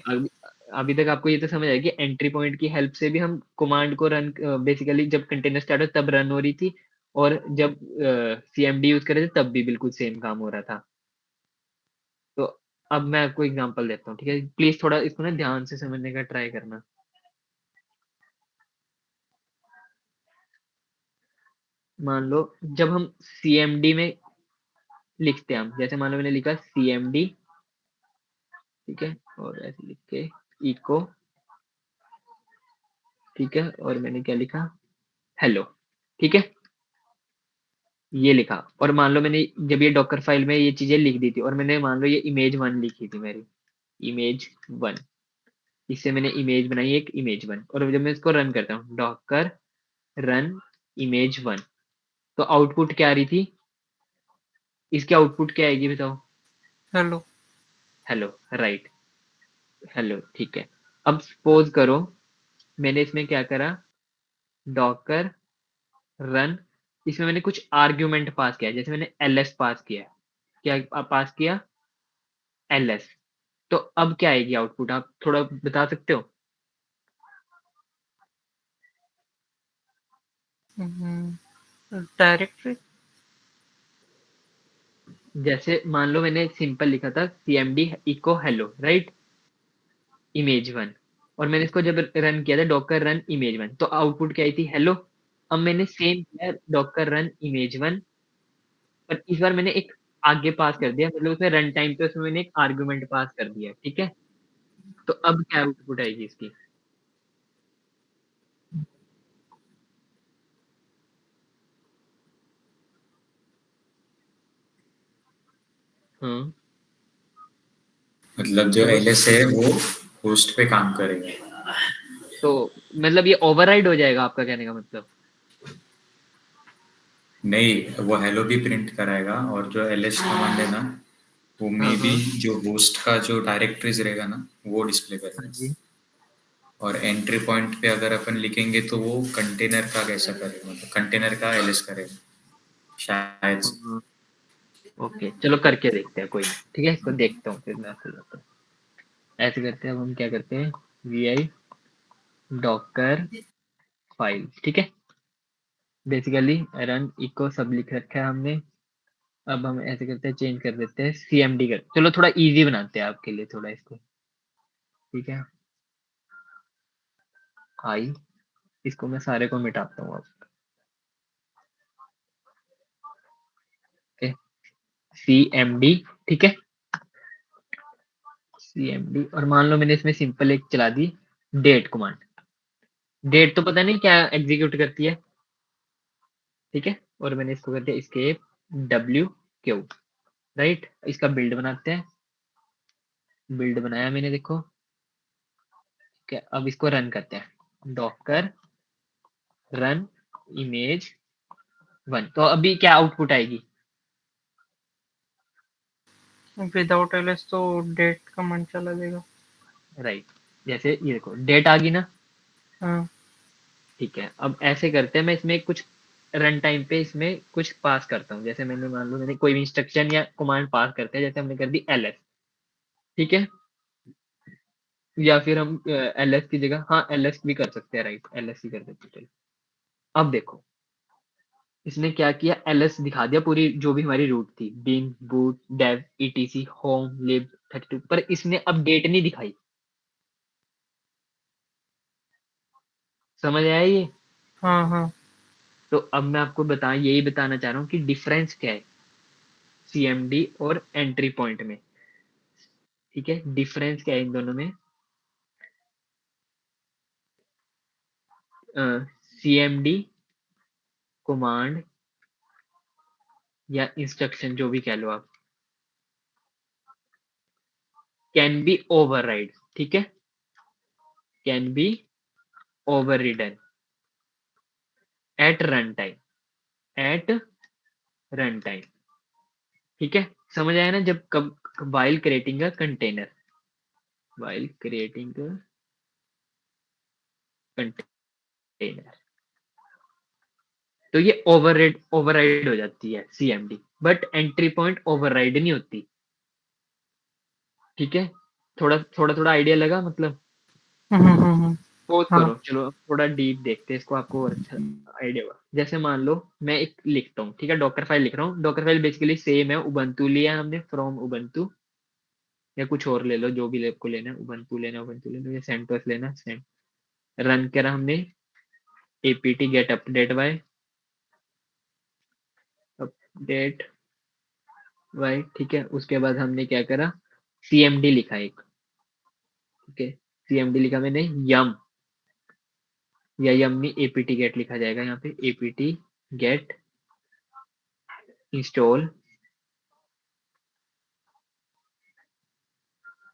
अभी तक आपको ये तो समझ आया कि एंट्री पॉइंट की हेल्प से भी हम कमांड को रन, बेसिकली जब कंटेनर स्टार्ट हो तब रन हो रही थी, और जब सीएमडी यूज कर रहे थे तब भी बिल्कुल सेम काम हो रहा था। तो अब मैं आपको एग्जांपल देता हूँ, ठीक है? प्लीज थोड़ा इसको ना ध्यान से समझने का ट्राई करना। मान लो जब हम सीएमडी में लिखते हैं, हम जैसे मान लो मैंने लिखा सीएमडी, ठीक है, और ऐसे लिख के इको, ठीक है, और मैंने क्या लिखा, हेलो, ठीक है, ये लिखा। और मान लो मैंने जब ये डॉकर फाइल में ये चीजें लिख दी थी, और मैंने मान लो ये इमेज 1 लिखी थी मेरी, इमेज 1, इससे मैंने इमेज बनाई एक इमेज 1, और जब मैं इसको रन करता हूँ डॉकर रन इमेज 1, तो आउटपुट क्या आ रही थी? इसकी आउटपुट क्या आएगी बताओ? हेलो। हेलो, राइट, हेलो, ठीक है। अब सपोज करो मैंने इसमें क्या करा, डॉकर रन, इसमें मैंने कुछ आर्ग्यूमेंट पास किया, जैसे मैंने ls पास किया, क्या पास किया, ls। तो अब क्या आएगी आउटपुट, आप थोड़ा बता सकते हो? डायरेक्टरी। जैसे मान लो मैंने सिंपल लिखा था cmd echo hello, right, image 1, और मैंने इसको जब रन किया था डॉकर रन इमेज 1, तो आउटपुट क्या आई थी, हेलो। अब मैंने सेम किया डॉकर रन इमेज 1, पर इस बार मैंने एक आगे पास कर दिया, मतलब उसमें रन टाइम पे उसमें मैंने एक आर्गुमेंट पास कर दिया, ठीक है। तो अब क्या आउटपुट आएगी इसकी? हाँ, मतलब जो तो एलएस है वो होस्ट पे काम करेगा। तो मतलब ये ओवरराइड हो जाएगा, आपका कहने का मतलब? नहीं, वो हेलो भी प्रिंट कराएगा, और जो एलएस कमांड है ना, वो हाँ में भी हाँ जो होस्ट का जो डायरेक्टरीज रहेगा ना, वो डिस्प्ले हाँ करेगा। जी। और एंट्री पॉइंट पे अगर अपन लिखेंगे तो वो कंटेनर का कैसा करेगा, मतलब कंटेनर का एलएस करेगा शायद से। हाँ, ओके, चलो करके देखते हैं, कोई नहीं, ठीक है, इसको देखता हूँ फिर मैं आपको बताता हूँ। ऐसे करते हैं, अब हम क्या करते हैं, vi डॉकर फाइल, ठीक है, बेसिकली रन इको सब लिख रखा है हमने। अब हम ऐसे करते हैं, चेंज कर देते हैं cmd कर, चलो थोड़ा इजी बनाते हैं आपके लिए थोड़ा इसको, ठीक है। आई, इसको मैं सारे को मिटाता हूँ अब, ओके, cmd, ठीक है, cmd, और मान लो मैंने इसमें सिंपल एक चला दी डेट कमांड, डेट तो पता नहीं क्या एग्जीक्यूट करती है, ठीक है, और मैंने इसको कर दिया escape wq, राइट। इसका बिल्ड बनाते हैं, बिल्ड बनाया मैंने, देखो, ठीक है। अब इसको रन करते हैं डॉकर रन इमेज 1, तो अभी क्या आउटपुट आएगी? विदाउट एलएस तो डेट कमांड चला देगा। राइट, जैसे ये देखो डेट आ गई ना, हाँ। ठीक है। अब ऐसे करते हैं, मैं इसमें कुछ रन टाइम पे इसमें कुछ पास करता हूँ, जैसे मैंने मान लो मैंने कोई भी इंस्ट्रक्शन या कमांड पास करते हैं, जैसे हमने कर दी ls, ठीक है, या फिर हम ls की जगह हाँ ls भी कर सकते हैं, राइट, ls ही कर देते हैं, चलो। अब देखो इसने क्या किया, ls दिखा दिया पूरी जो भी हमारी रूट थी, bin boot dev etc home lib 32, पर इसने अब डेट नहीं दिखाई, समझ आया ये? हाँ हाँ। तो अब मैं आपको यही बताना चाह रहा हूँ कि डिफरेंस क्या है cmd और एंट्री पॉइंट में, ठीक है, डिफरेंस क्या है इन दोनों में। cmd कमांड या इंस्ट्रक्शन जो भी कह लो आप, कैन बी ओवरराइड, ठीक है, can be overridden at run time, at run time, ठीक है। समझ आया ना, जब कब, while creating a container, while creating a container, तो ये ओवरराइड हो जाती है CMD, but entry point override नहीं होती। ठीक है, थोड़ा आइडिया लगा मतलब। पोज हाँ करो, चलो अब थोड़ा डीप देखते हैं इसको, आपको और अच्छा आइडिया होगा। जैसे मान लो मैं एक लिखता हूँ, ठीक है, डॉकर फाइल लिख रहा हूँ। डॉकर फाइल बेसिकली सेम है, उबंटू लिया हमने फ्रॉम उबंटू, या कुछ और ले लो, जो भी आपको लेना है, उबंटू लेना उबंटू ले लो, या सेंटोस लेना सेंट। रन करा हमने apt get update by update Y, ठीक है। उसके बाद हमने क्या करा, CMD लिखा एक, ठीक है। CMD लिखा मैंने यम, या यम में apt get लिखा जाएगा यहाँ पे, apt get इंस्टॉल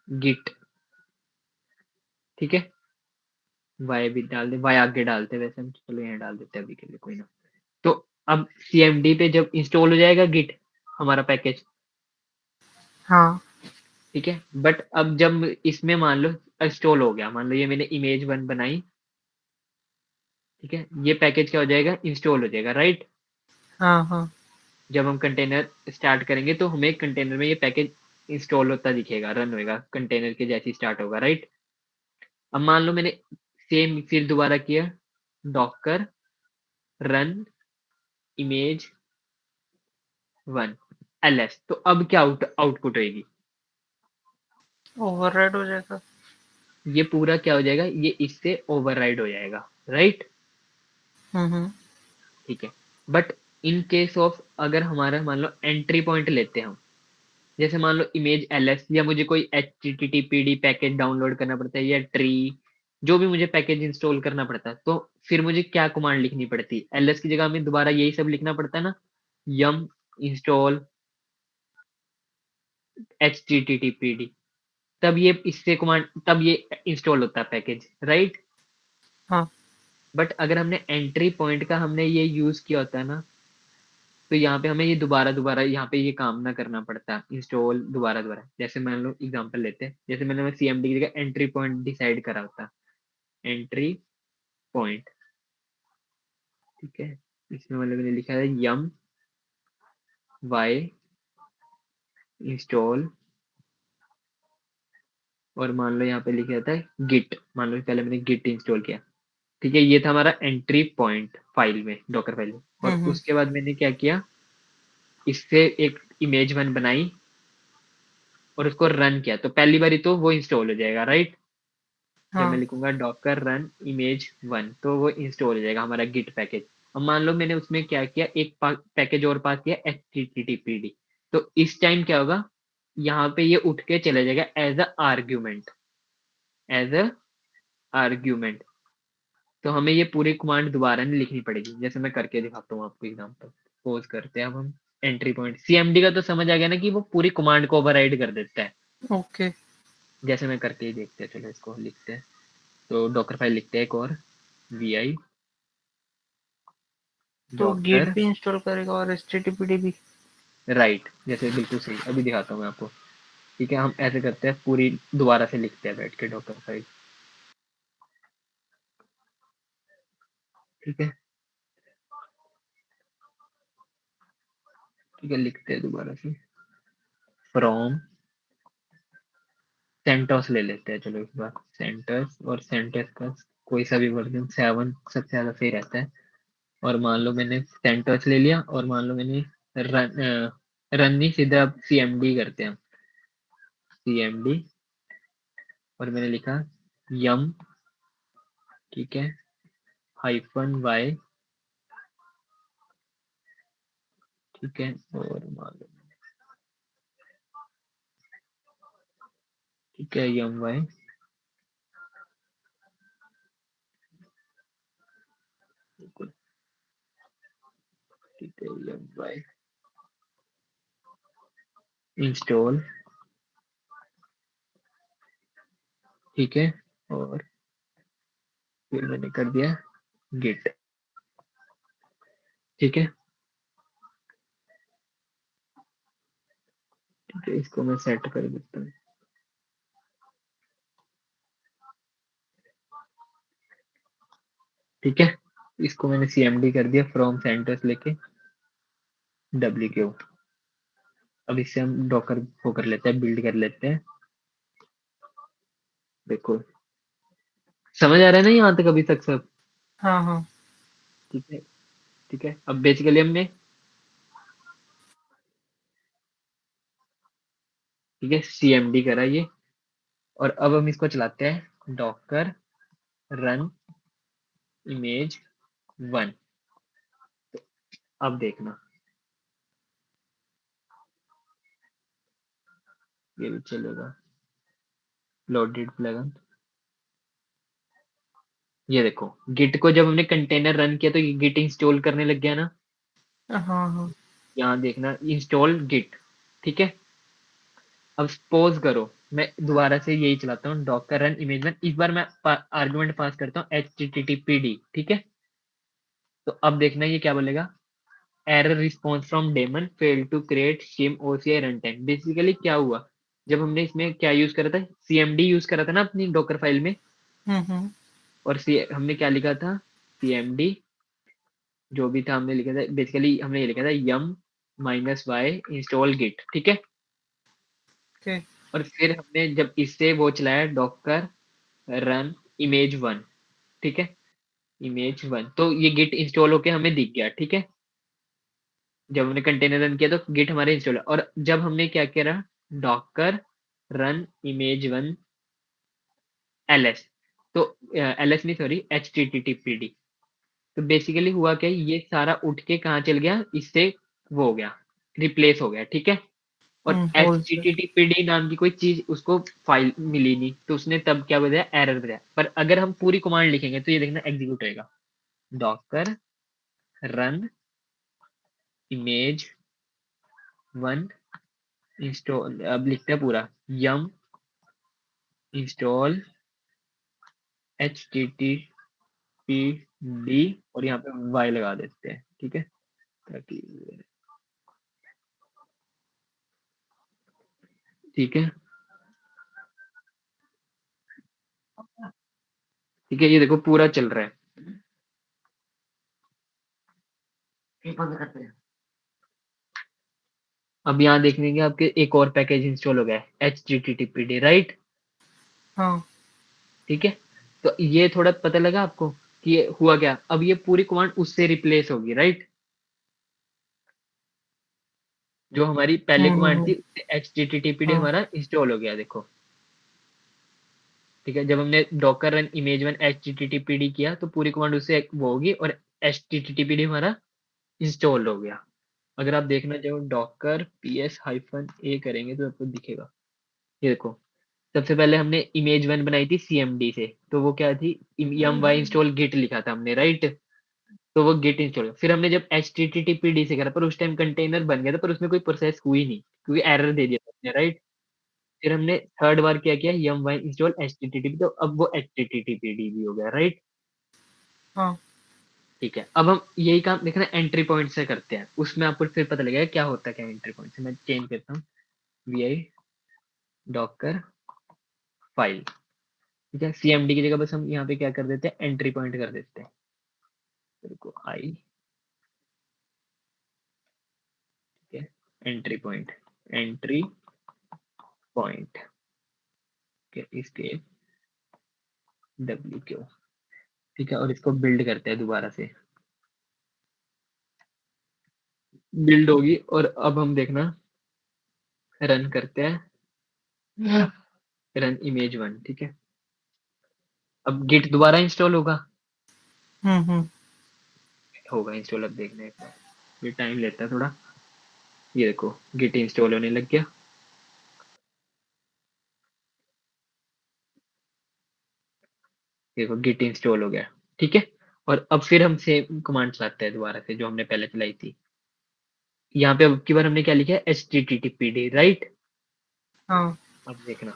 git, ठीक है। वाई भी डाल दे, वाई आगे डालते वैसे हम, चलो यहाँ डाल देते हैं अभी के लिए, कोई ना। तो अब CMD पे जब इंस्टॉल हो जाएगा गिट हमारा पैकेज, हाँ ठीक है। बट अब जब इसमें मान लो इंस्टॉल हो गया, मान लो ये मैंने इमेज 1 बनाई, ठीक है, ये पैकेज क्या हो जाएगा, इंस्टॉल हो जाएगा, राइट। हाँ हाँ जब हम कंटेनर स्टार्ट करेंगे तो हमें कंटेनर में ये पैकेज इंस्टॉल होता दिखेगा, रन होएगा कंटेनर के जैसे ही स्टार्ट होगा, राइट। अब मान लो मैंने सेम फिर दोबारा किया, डॉकर रन इमेज 1 ls, तो अब क्या आउटपुट होएगी, ओवरराइड हो जाएगा। ये पूरा क्या हो जाएगा, ये इससे ओवरराइड हो जाएगा, राइट। हम्म। ठीक है, बट इन केस ऑफ अगर हमारा मान लो एंट्री पॉइंट लेते हैं हम, जैसे मान लो इमेज ls, या मुझे कोई httpd पैकेज डाउनलोड करना पड़ता है, या ट्री, जो भी मुझे पैकेज इंस्टॉल करना पड़ता है, तो फिर मुझे क्या कमांड लिखनी पड़ती है, ls की जगह में दोबारा यही सब लिखना पड़ता है ना, yum इंस्टॉल httpd, तब ये इससे कमांड, तब ये इंस्टॉल होता है पैकेज, राइट। हाँ बट अगर हमने एंट्री पॉइंट का हमने ये यूज किया होता है ना, तो यहाँ पे हमें ये दोबारा यहाँ पे ये काम ना करना पड़ता, इंस्टॉल दोबारा। जैसे मान लो एग्जांपल लेते हैं, जैसे मैंने CMD की जगह एंट्री पॉइंट डिसाइड करा होता, एंट्री पॉइंट, ठीक है। इसमें मतलब मैंने लिखा है यम वाई इंस्टॉल, और मान लो यहाँ पे लिखा जाता है गिट, मान लो पहले मैंने गिट इंस्टॉल किया, ठीक है। ये था हमारा एंट्री पॉइंट फाइल में, डॉकर फाइल में। और उसके बाद मैंने क्या किया, इससे एक इमेज 1 बनाई और उसको रन किया, तो पहली बारी तो वो इंस्टॉल हो जाएगा, राइट। जब मैं हाँ लिखूंगा डॉकर रन इमेज 1, तो वो इंस्टॉल हो जाएगा हमारा गिट पैकेज। अब मान लो मैंने उसमें क्या किया, एक पैकेज और पास किया httpd, तो इस टाइम क्या होगा, यहाँ पे ये उठ के चला जाएगा as a argument, as a argument. तो हमें ये पूरी कमांड दोबारा नहीं लिखनी पड़ेगी, जैसे मैं करके दिखाता हूँ आपको एग्जांपल। पोज करते हैं अब हम एंट्री पॉइंट, CMD का तो समझ आ गया ना कि वो पूरी कमांड को ओवरराइड कर देता है। ओके। जैसे मैं करके ही देखते हैं, चलो इसको लिखते हैं। तो डॉकर फाइल लिखते हैं एक और, vi तो गिट डॉकर, भी इंस्टॉल करेगा और एचटीटीपीडी भी। राइट, जैसे बिल्कुल सही, अभी दिखाता हूँ मैं आपको। ठीक है, हम ऐसे करते हैं, पूरी दोबारा से लिखते हैं बैठ के डॉकर फाइल, ठीक है। ठीक है, लिखते हैं दोबारा से, फ्रॉम सेंटोस ले लेते हैं, चलो इस बार सेंटोस, और सेंटोस का कोई सा भी वर्जन 7 सबसे ज्यादा सही रहता है। और मान लो मैंने सेंटोस ले लिया, और मान लो मैंने रन नहीं, सीधा CMD करते हैं हम, CMD, और मैंने लिखा यम, ठीक है, -y, ठीक है। और मान लो, ठीक है, यम वाई, बिल्कुल, ठीक है, यम वाई इंस्टॉल, ठीक है। और फिर मैंने कर दिया गिट, ठीक है। ठीक है, इसको मैं सेट कर देता हूँ, ठीक है। इसको मैंने CMD कर दिया फ्रॉम सेंटर्स लेके WQ। अब इससे हम डॉकर वो कर लेते हैं, बिल्ड कर लेते हैं। देखो समझ आ रहा है ना यहाँ तक अभी तक सब? हाँ हाँ ठीक है ठीक है। अब बेसिकली हमने ठीक है CMD करा ये, और अब हम इसको चलाते हैं डॉकर रन इमेज 1। अब देखना ये भी चलेगा। लोडेड प्लगइन, ये देखो गिट को जब हमने कंटेनर रन किया तो ये गिट इंस्टॉल करने लग गया ना। हाँ हाँ यहाँ देखना इंस्टॉल गिट। ठीक है। अब सपोज करो मैं दोबारा से यही चलाता हूँ डॉकर रन इमेज 1। इस बार मैं आर्गुमेंट पास करता हूँ httpd। ठीक है। तो अब देखना ये क्या बोलेगा, error response from daemon fail to create shim OCI runtime. Basically क्या हुआ, जब हमने इसमें क्या यूज करा था, CMD यूज करा था ना अपनी डॉकर फाइल में, और हमने क्या लिखा था, CMD जो भी था हमने लिखा था, बेसिकली हमने ये लिखा था yum -y इंस्टॉल गिट। ठीक है। ओके और फिर हमने जब इससे वो चलाया डॉकर रन इमेज 1। ठीक है। इमेज 1 तो ये गिट इंस्टॉल होके हमें दिख गया। ठीक है। जब हमने कंटेनर रन किया तो गिट हमारे इंस्टॉल, और जब हमने क्या करा डॉकर रन इमेज 1 ls, तो ls नहीं सॉरी httpd। तो बेसिकली हुआ क्या, ये सारा उठ के कहाँ चल गया, इससे वो हो गया, रिप्लेस हो गया। ठीक है। और होल से httpd नाम की कोई चीज उसको फाइल मिली नहीं, तो उसने तब क्या बताया, एरर बताया। पर अगर हम पूरी कमांड लिखेंगे तो ये देखना एग्जीक्यूट होएगा, डॉकर रन इमेज 1 इंस्टॉल। अब लिखते हैं पूरा yum इंस्टॉल httpd, और यहाँ पे y लगा देते हैं। ठीक है। ताकि ठीक है ठीक है, ये देखो पूरा चल रहा है। ये बंद करते हैं। अब यहाँ देखने के आपके एक और पैकेज इंस्टॉल हो गया है httpd, राइट। हाँ ठीक है। तो ये थोड़ा पता लगा आपको कि ये हुआ क्या, अब ये पूरी कमांड उससे रिप्लेस होगी, राइट। जो हमारी पहले कमांड थी उससे httpd हाँ हमारा इंस्टॉल हो गया, देखो। ठीक है। जब हमने डॉकर रन इमेज 1 httpd किया तो पूरी कमांड उससे वो होगी, और httpd हमारा इंस्टॉल हो गया। अगर आप देखना चाहो डॉकर -a करेंगे तो आपको दिखेगा। ये देखो सबसे पहले हमने इमेज 1 बनाई थी CMD से, तो वो क्या थी, yum y इंस्टॉल गिट लिखा था हमने, राइट। तो वो गिट इंस्टॉल, फिर हमने जब httpd से करा पर उस टाइम कंटेनर बन गया था, पर उसमें कोई प्रोसेस हुई नहीं क्योंकि एरर दे दिया था उसने, राइट। फिर हमने थर्ड बार क्या किया, yum y इंस्टॉल http, तो अब वो httpd भी हो गया, राइट। हाँ ठीक है। अब हम यही काम देखना एंट्री पॉइंट से करते हैं, उसमें आपको फिर पता लगेगा क्या होता है, क्या एंट्री पॉइंट से। मैं चेंज करता हूँ vi डॉकर फाइल। ठीक है। CMD की जगह बस हम यहाँ पे क्या कर देते हैं, एंट्री पॉइंट कर देते हैं। देखो आई, ठीक है, एंट्री पॉइंट, एंट्री पॉइंट के इसके WQ। ठीक है। और इसको बिल्ड करते हैं दोबारा से, बिल्ड होगी। और अब हम देखना रन करते हैं रन इमेज 1। ठीक है। अब गिट दोबारा इंस्टॉल होगा, हम्म होगा इंस्टॉल। अब देखना एक बार, ये टाइम लेता है थोड़ा। ये देखो गिट इंस्टॉल होने लग गया। देखो गिट इंस्टॉल हो गया। ठीक है। और अब फिर हम सेम कमांड चलाते हैं दोबारा से जो हमने पहले चलाई थी। यहाँ पे अब की बार हमने क्या लिखा है, httpd, राइट। हाँ अब देखना,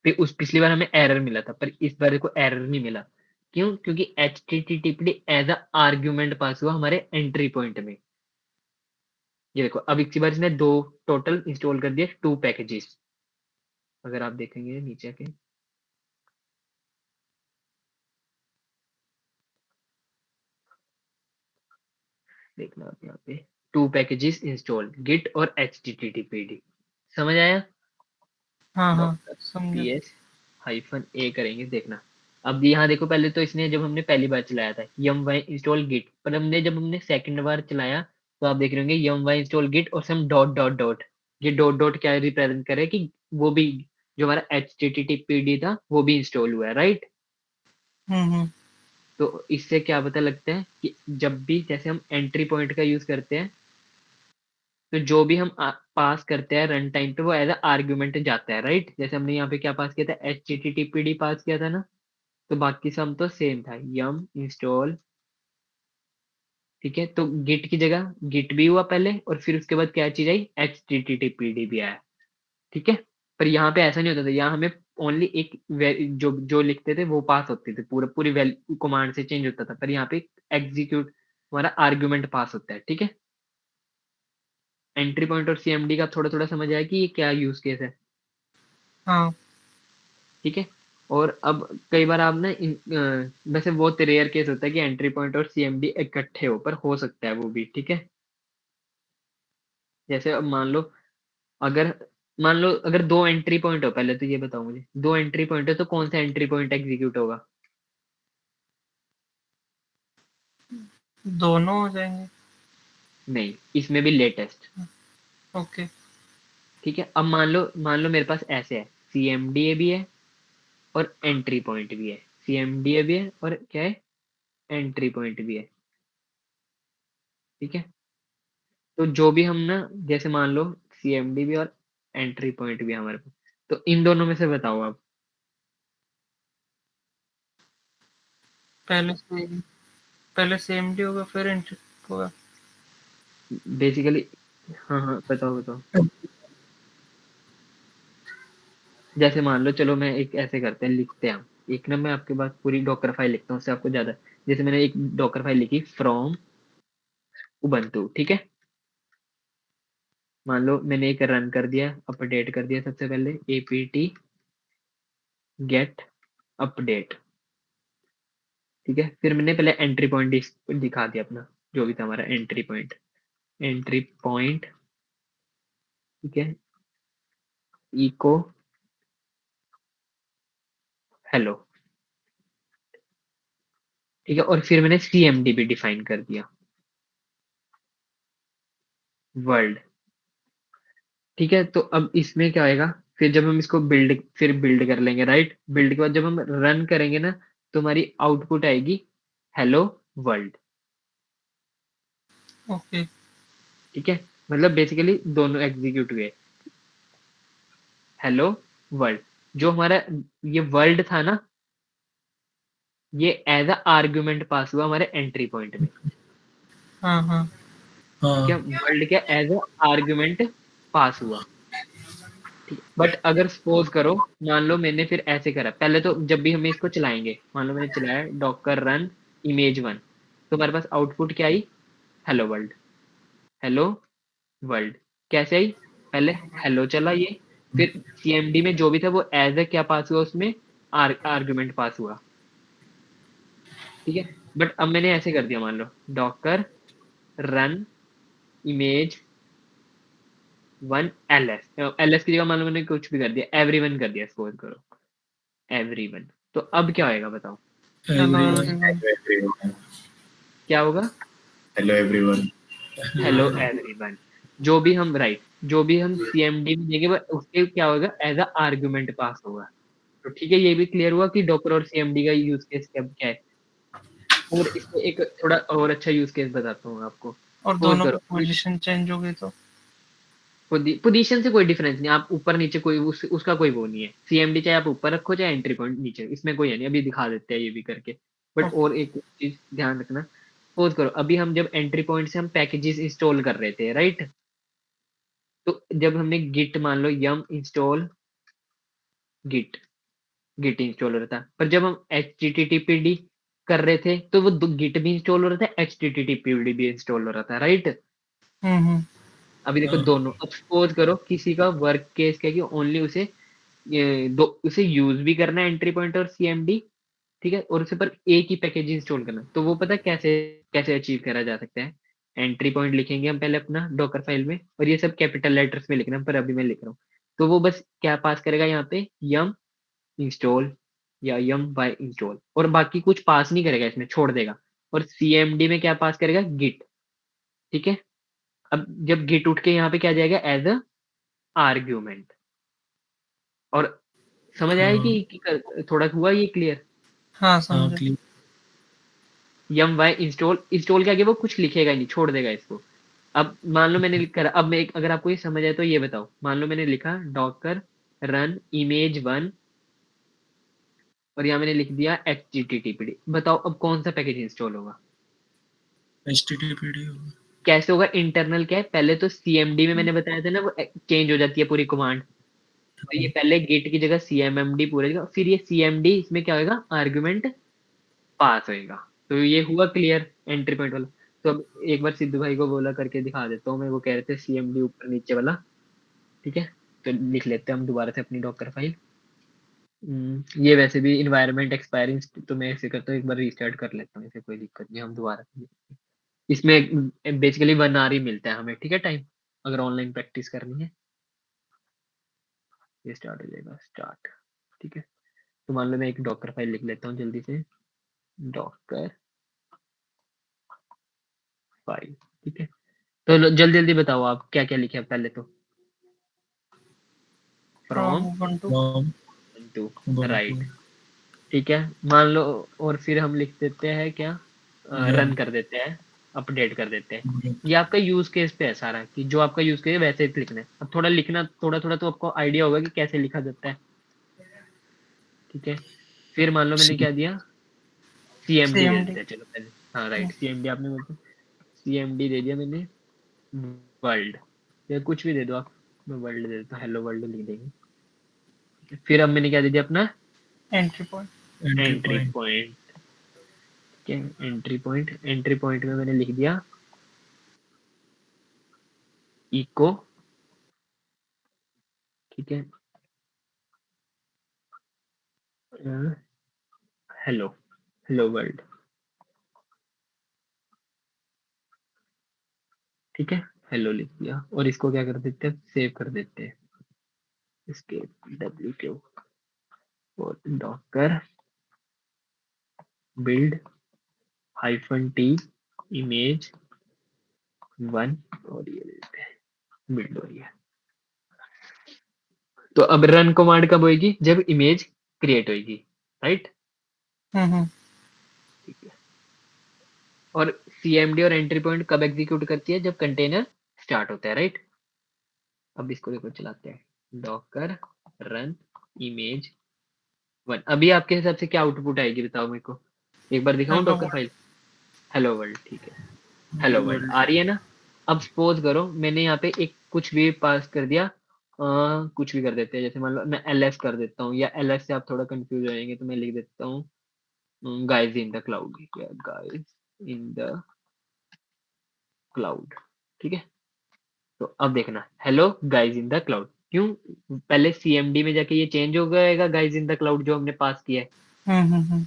फिर उस पिछली बार हमें एरर मिला था, पर इस बार को एरर नहीं मिला। क्यों, क्योंकि httpd as a argument pass हुआ हमारे एंट्री पॉइंट में। ये देखो अब इसी बार इसने दो टोटल इंस्टॉल कर दिए, 2 पैकेजेस। अगर आप देखेंगे नीचे के, देखना आप यहाँ पे 2 पैकेजेस इंस्टॉल गिट और httpd समझ आया? हाँ हाँ डॉक्टर समझा। -a करेंगे देखना। अब यहाँ देखो पहले तो इसने जब हमने पहली बार चलाया था yum इंस्टॉल गिट, पर जब हमने सेकंड बार चलाया तो आप देख रहे होंगे yum इंस्टॉल गिट और सम डॉट डॉट डॉट। ये डॉट डॉट क्या रिप्रेजेंट करे कि वो भी जो हमारा httpd था वो भी इंस्टॉल हुआ है, राइट? हम्म। तो इससे क्या पता लगता है कि जब भी जैसे हम एंट्री पॉइंट का यूज करते हैं तो जो भी हम पास करते हैं रन टाइम पे वो एज आर्ग्यूमेंट जाता है, राइट? जैसे हमने यहाँ पे क्या पास किया था, httpd पास किया था ना, तो बाकी सब तो सेम था, yum इंस्टॉल, ठीक है? तो गिट की जगह गिट भी हुआ पहले और फिर उसके बाद क्या चीज आई, httpd भी आया, ठीक है? पर यहाँ पे ऐसा नहीं होता था, यहाँ हमें ओनली एक जो जो लिखते थे वो पास होते थे, पूरी वैल्यू कमांड से चेंज होता था, पर यहाँ पे एग्जीक्यूट हमारा आर्ग्यूमेंट पास होता है, ठीक है? एंट्री पॉइंट और सीएमडी का थोड़ा थोड़ा समझ आया कि ये क्या यूज केस है, हाँ ठीक है? और अब कई बार आप ना वैसे बहुत रेयर केस होता है कि एंट्री पॉइंट और सीएमडी इकट्ठे हो, पर हो सकता है वो भी, ठीक है? जैसे अब अगर मान लो अगर 2 एंट्री पॉइंट हो, पहले तो ये बताओ मुझे, 2 एंट्री पॉइंट है तो कौन सा एंट्री पॉइंट एग्जीक्यूट होगा? दोनों हो जाएंगे। नहीं, इसमें भी लेटेस्ट, ओके। ठीक है? अब मान लो मेरे पास ऐसे है, सीएमडी भी है और एंट्री पॉइंट भी है, सीएमडी भी है और क्या है, एंट्री पॉइंट भी है, ठीक है? तो जो भी हम ना जैसे मान लो सीएमडी भी और एंट्री पॉइंट भी है हमारे पास, तो इन दोनों में से बताओ आप। पहले CMD होगा फिर एंट्री होगा। बेसिकली हाँ हाँ बताओ। जैसे मान लो, चलो मैं एक ऐसे करते हैं, लिखते हैं हम एक ना, मैं आपके पास पूरी डॉकर फाइल लिखता हूँ, उससे आपको ज्यादा, जैसे मैंने एक डॉकर फाइल लिखी फ्रॉम उबंटू, ठीक है? मान लो मैंने एक रन कर दिया, अपडेट कर दिया, सबसे पहले apt get अपडेट, ठीक है? फिर मैंने पहले एंट्री पॉइंट दिखा दिया अपना, जो भी था हमारा एंट्री पॉइंट, ठीक है? इको हेलो, ठीक है? और फिर मैंने सीएमडी भी डिफाइन कर दिया, वर्ल्ड, ठीक है? तो अब इसमें क्या आएगा, फिर जब हम इसको बिल्ड कर लेंगे, राइट? बिल्ड के बाद जब हम रन करेंगे ना, तो हमारी आउटपुट आएगी हेलो वर्ल्ड, ओके। ठीक है? मतलब बेसिकली दोनों एग्जीक्यूट हुए, हेलो वर्ल्ड। जो हमारा ये वर्ल्ड था ना, ये एज आर्ग्यूमेंट पास हुआ हमारे एंट्री पॉइंट में, हाँ हाँ ठीक है? वर्ल्ड क्या एज आर्ग्यूमेंट पास हुआ, ठीक है? बट अगर सपोज करो, मान लो मैंने फिर ऐसे करा, पहले तो जब भी हमें इसको चलाएंगे, मान लो मैंने चलाया डॉकर रन image1, तो हमारे पास आउटपुट क्या आई, हेलो वर्ल्ड, हेलो वर्ल्ड। कैसे आई, पहले हेलो चला ये, फिर सीएमडी में जो भी था वो एज ए क्या पास हुआ, उसमें आर्गुमेंट पास हुआ, ठीक है? बट अब मैंने ऐसे कर दिया, मान लो डॉकर रन इमेज 1 एलएस की जगह मान लो मैंने कुछ भी कर दिया, एवरीवन कर दिया, सपोज करो एवरीवन, तो अब क्या होएगा बताओ, हेलो Hello एवरीवन। everyone. क्या होगा, Hello everyone. Hello everyone. जो भी हम जो भी हम सीएमडी में देंगे वो उसके क्या होगा, एज आर्गुमेंट पास होगा। तो ठीक है, ये भी क्लियर हुआ कि डॉकर और सीएमडी का यूज केस क्या है। और इसमें एक थोड़ा और अच्छा यूज केस बताता हूँ आपको, और सपोज दोनों की करो पोजीशन चेंज हो गई तो पोजीशन से कोई डिफरेंस नहीं, आप ऊपर नीचे कोई उसका कोई वो नहीं है, सीएमडी चाहे आप ऊपर रखो चाहे एंट्री पॉइंट नीचे, इसमें कोई है नहीं, अभी दिखा देते हैं ये भी करके। But okay. और एक चीज ध्यान रखना, सपोज करो अभी हम जब एंट्री पॉइंट से हम पैकेजेस इंस्टॉल कर रहे थे, राइट? तो जब हमने गिट मान लो यम इंस्टॉल गिट गिट इंस्टॉल हो रहा था, पर जब हम httpd कर रहे थे तो वो गिट भी इंस्टॉल हो रहा था, httpd भी इंस्टॉल हो रहा था, राइट? हम्म। अभी देखो दोनों, अब सपोज करो किसी का वर्क केस क्या कि ओनली उसे उसे यूज भी करना है एंट्री पॉइंट और सीएमडी, ठीक है? और उसे पर एक ही पैकेज इंस्टॉल करना, तो वो पता है कैसे कैसे अचीव करा जा सकता है, एंट्री पॉइंट लिखेंगे हम पहले अपना डॉकर फाइल में, और ये सब कैपिटल लेटर्स में लिखना, पर अभी मैं लिख रहा हूँ। तो वो बस क्या पास करेगा यहाँ पे, यम इंस्टॉल या यम बाय इंस्टॉल, और बाकी कुछ पास नहीं करेगा, इसमें छोड़ देगा। और सीएमडी में क्या पास करेगा, गिट। ठीक है, अब जब गिट उठ के यहाँ पे क्या जाएगा, एज अ आर्ग्यूमेंट। और समझ आया हाँ। कि थोड़ा हुआ ये क्लियर? हाँ हाँ समझे। क्लियर। यम वाई इंस्टॉल, इंस्टॉल के आगे वो कुछ लिखेगा ही नहीं, छोड़ देगा इसको। अब मान लो मैंने लिख कर, अब मैं अगर आपको ये समझ आए तो ये बताओ, मान लो मैंने लिखा डॉकर रन इमेज 1 और यहाँ मैंने लिख दिया httpd। बताओ अब कौन सा पैकेज इंस्टॉल होगा, HTTPD होगा। कैसे होगा? इंटरनल क्या है, पहले तो सीएमडी में मैंने बताया था ना, वो चेंज हो जाती है पूरी कमांड। तो ये पहले गेट की जगह सीएमएमडी पूरे जगह, फिर ये सीएमडी इसमें क्या होगा, आर्गुमेंट पास होएगा। तो ये हुआ क्लियर एंट्री पॉइंट वाला। तो अब एक बार सिद्धू भाई को बोला करके दिखा देता हूँ मैं, वो कह रहे थे सीएमडी ऊपर नीचे वाला। ठीक है, तो लिख लेते हैं हम दोबारा से अपनी डॉकर फाइल। ये वैसे भी इन्वायरमेंट एक्सपायरिंग, तो मैं ऐसे करता हूँ, एक बार रीस्टार्ट कर लेता हूँ, इसे कोई दिक्कत नहीं, हम दोबारा से। इसमें बेसिकली 1 आवर ही मिलता है हमें, ठीक है, टाइम, अगर ऑनलाइन प्रैक्टिस करनी है। ये स्टार्ट हो जाएगा, स्टार्ट। ठीक है, तो मान लो मैं एक डॉकर फाइल लिख लेता हूँ जल्दी से, डॉकर फाइल। ठीक है, तो जल्दी जल्दी बताओ आप क्या क्या लिखे पहले तो। From ubuntu From to Ubuntu। Right. ठीक है, मान लो, और फिर हम लिख देते हैं क्या, रन कर देते हैं, अपडेट कर देते हैं। ये आपका यूज केस पे है सारा, कि जो आपका यूज केस है वैसे ही लिखना है। अब थोड़ा लिखना, थोड़ा थोड़ा तो आपको आइडिया होगा कि कैसे लिखा जाता है। ठीक है, फिर मान लो मैंने क्या दिया, सीएमडी दे CMD देते हैं, चलो पहले। हाँ राइट, सीएमडी आपने बोलते, सीएमडी दे दिया मैंने, वर्ल्ड या कुछ भी दे दो आप, मैं वर्ल्ड दे देता हूँ, हेलो वर्ल्ड लिख देंगे। ठीक है, फिर अब मैंने क्या दे दिया अपना एंट्री पॉइंट एंट्री पॉइंट। ठीक है, एंट्री पॉइंट, एंट्री पॉइंट में मैंने लिख दिया इको। ठीक है, हेलो, हेलो वर्ल्ड। ठीक है, हेलो लिख दिया, और इसको क्या कर देते हैं, सेव कर देते हैं, इसके WQ और डॉकर बिल्ड -t इमेज 1, और ये देते हैं बिल्ड हो रही है। तो अब रन कमांड कब होगी, जब इमेज क्रिएट होगी, राइट। ठीक है, और सीएमडी और एंट्री पॉइंट कब एग्जीक्यूट करती है, जब कंटेनर स्टार्ट होता है, राइट। अब इसको देखो चलाते हैं, डॉकर रन इमेज 1। अभी आपके हिसाब से क्या आउटपुट आएगी बताओ मेरे को, एक बार दिखाऊं Hello Docker file, hello world. ठीक है, हेलो वर्ल्ड आ रही है ना। अब सपोज करो मैंने यहाँ पे एक कुछ भी पास कर दिया, कुछ भी कर देते हैं, जैसे मान लो मैं ls कर देता हूँ, या ls से आप थोड़ा कंफ्यूज हो जाएंगे, तो मैं लिख देता हूँ guys in the cloud, yeah guys in the cloud. ठीक है, तो अब देखना, hello guys in the cloud, क्यों, पहले सीएमडी में जाके ये चेंज हो गएगा गाइज इन द क्लाउड जो हमने पास किया है।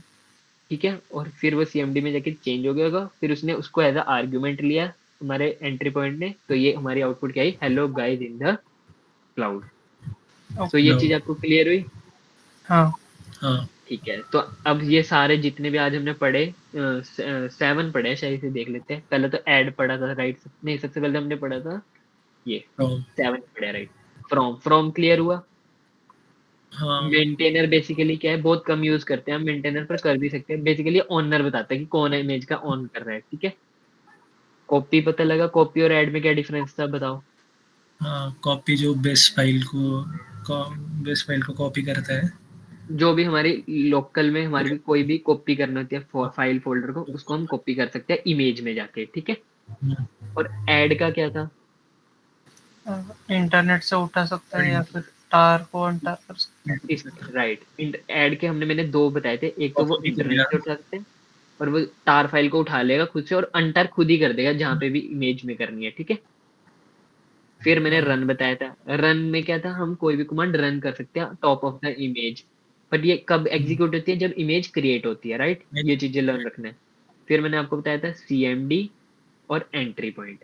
ठीक है, और फिर वो सीएमडी में जाके चेंज हो गया होगा, फिर उसने उसको एज अ आर्ग्यूमेंट लिया हमारे एंट्री पॉइंट ने, तो ये हमारी आउटपुट क्या आई, hello guys in the cloud. तो ये चीज आपको क्लियर हुई? हाँ हाँ ठीक है, तो अब ये सारे जितने भी आज हमने पढ़े, 7 पढ़े शायद, से देख लेते हैं। पहले तो ऐड पढ़ा था, राइट, नहीं सबसे पहले हमने पढ़ा था ये From। 7 पढ़ा, राइट। फ्रॉम क्लियर हुआ। हाँ मेंटेनर बेसिकली क्या है, बहुत कम यूज करते हैं हम मेंटेनर, पर कर भी सकते हैं। बेसिकली ऑनर बताता है कि कौन इमेज का ऑन कर रहा है। ठीक है, कॉपी पता लगा, कॉपी और ऐड में क्या डिफरेंस था बताओ। हाँ, कॉपी जो बेस फाइल को कॉपी करता है। जो भी हमारी लोकल में हमारी भी कोई भी कॉपी करना होती है फाइल फोल्डर को, उसको हम कॉपी कर सकते हैं इमेज में जाके। ठीक है, और ऐड का क्या था, इंटरनेट से उठा सकते हैं या फिर टार को अनटार कर सकते हैं। राइट। ऐड के हमने मैंने 2 बताए थे, एक तो वो कॉपी कर इंटरनेट दिया। से उठा सकते हैं, और वो टार फाइल को उठा लेगा खुद से, और अनटार खुद ही कर देगा जहाँ पे भी इमेज में करनी है। ठीक है, फिर मैंने रन बताया था, रन में क्या था, हम कोई भी कमांड रन कर सकते हैं top of the image, but ये कब एग्जीक्यूट होती है, जब इमेज क्रिएट होती है, राइट। ये चीजें लर्न रखना है। फिर मैंने आपको बताया था सीएमडी और एंट्री पॉइंट।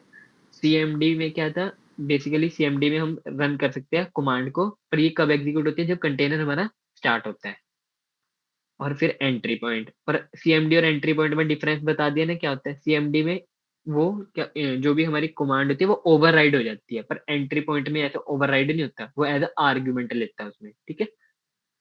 सीएमडी में क्या था, बेसिकली सीएमडी में हम रन कर सकते हैं कमांड को, पर ये कब एग्जीक्यूट होती है, जब कंटेनर हमारा स्टार्ट होता है। और फिर एंट्री पॉइंट, पर सीएमडी और एंट्री पॉइंट में डिफरेंस बता दिया ना क्या होता है। सीएमडी में वो क्या जो भी हमारी कमांड होती है वो ओवरराइड हो जाती है, पर एंट्री पॉइंट में ऐसा ओवरराइड नहीं होता, वो एज अ आर्ग्यूमेंट लेता है उसमें, ठीक है।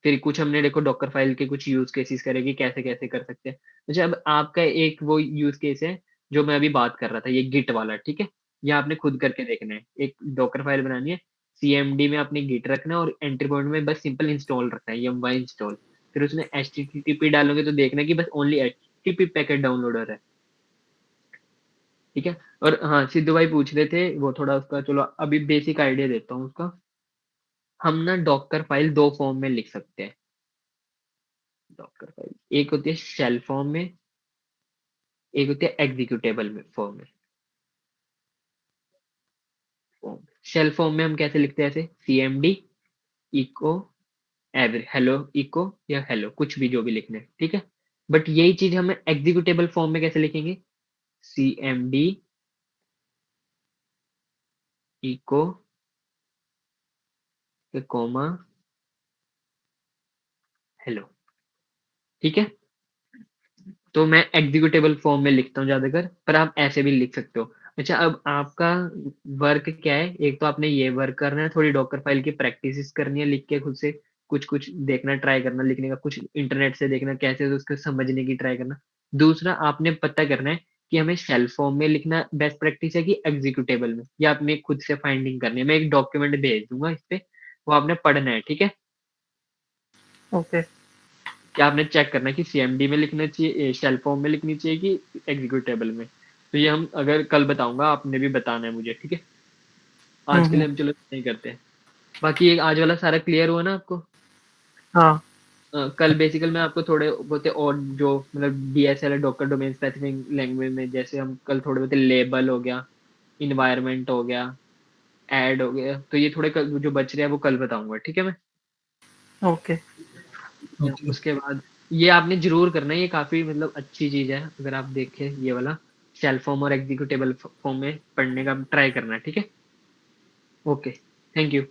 फिर कुछ हमने देखो डॉकर फाइल के कुछ यूज केसेस करे कि कैसे कैसे कर सकते हैं। अच्छा, अब आपका एक वो यूज केस है जो मैं अभी बात कर रहा था, ये गिट वाला, ठीक है। ये आपने खुद करके देखना है। एक डॉकर फाइल बनानी है, सीएमडी में आपने गिट रखना है और एंट्री पॉइंट में बस सिंपल इंस्टॉल रखना है, yum इंस्टॉल। फिर उसमें http डालोगे तो देखना कि बस ओनली http पैकेट डाउनलोड हो रहा है, ठीक है। और हाँ, सिद्धू भाई पूछ रहे थे वो थोड़ा उसका, चलो अभी बेसिक आइडिया देता हूँ उसका। हम ना डॉकर फाइल दो फॉर्म में लिख सकते हैं। डॉकर फाइल एक होती है शेल फॉर्म में, एक होती है एग्जीक्यूटेबल में फॉर्म में। शेल फॉर्म में हम कैसे लिखते हैं, ऐसे cmd echo every hello echo या हेलो, कुछ भी जो भी लिखना है, ठीक है। बट यही चीज हम एग्जीक्यूटेबल फॉर्म में कैसे लिखेंगे, cmd इको कोमा हेलो, ठीक है। तो मैं एग्जीक्यूटेबल फॉर्म में लिखता हूँ ज्यादातर, पर आप ऐसे भी लिख सकते हो। अच्छा, अब आपका वर्क क्या है, एक तो आपने ये वर्क करना है, थोड़ी डॉकर फाइल की प्रैक्टिस करनी है, लिख के खुद से कुछ कुछ देखना, ट्राई करना लिखने का, कुछ इंटरनेट से देखना कैसे उसको समझने की ट्राई करना। दूसरा आपने पता करना है कि हमें शेल फॉर्म में लिखना बेस्ट प्रैक्टिस है कि एग्जीक्यूटेबल में, या आपने खुद से फाइंडिंग करनी है। मैं एक डॉक्यूमेंट भेज दूंगा इस पे, वो आपने पढ़ना है, ठीक है। ओके। क्या आपने चेक करना है कि सीएमडी में लिखना चाहिए, शेल फॉर्म में लिखनी चाहिए कि एग्जीक्यूटेबल में। तो ये हम अगर कल बताऊंगा, आपने भी बताना है मुझे, ठीक है। आज के लिए हम चलो नहीं करते हैं। बाकी एक आज वाला सारा क्लियर हुआ ना आपको। हाँ। कल बेसिकल मैं आपको थोड़े बहुत और जो मतलब DSL Docker domain specific language में, जैसे हम कल थोड़े बहुत लेबल हो गया, इन्वायरमेंट हो गया, ऐड हो गया, तो ये थोड़े जो बच रहे हैं वो कल बताऊंगा, ठीक है। मैं ओके। उसके बाद ये आपने जरूर करना है, ये काफी मतलब अच्छी चीज है। अगर आप देखें ये वाला शेल फॉर्म और एग्जीक्यूटेबल फॉर्म में पढ़ने का ट्राई करना है, ठीक है। Okay, thank you.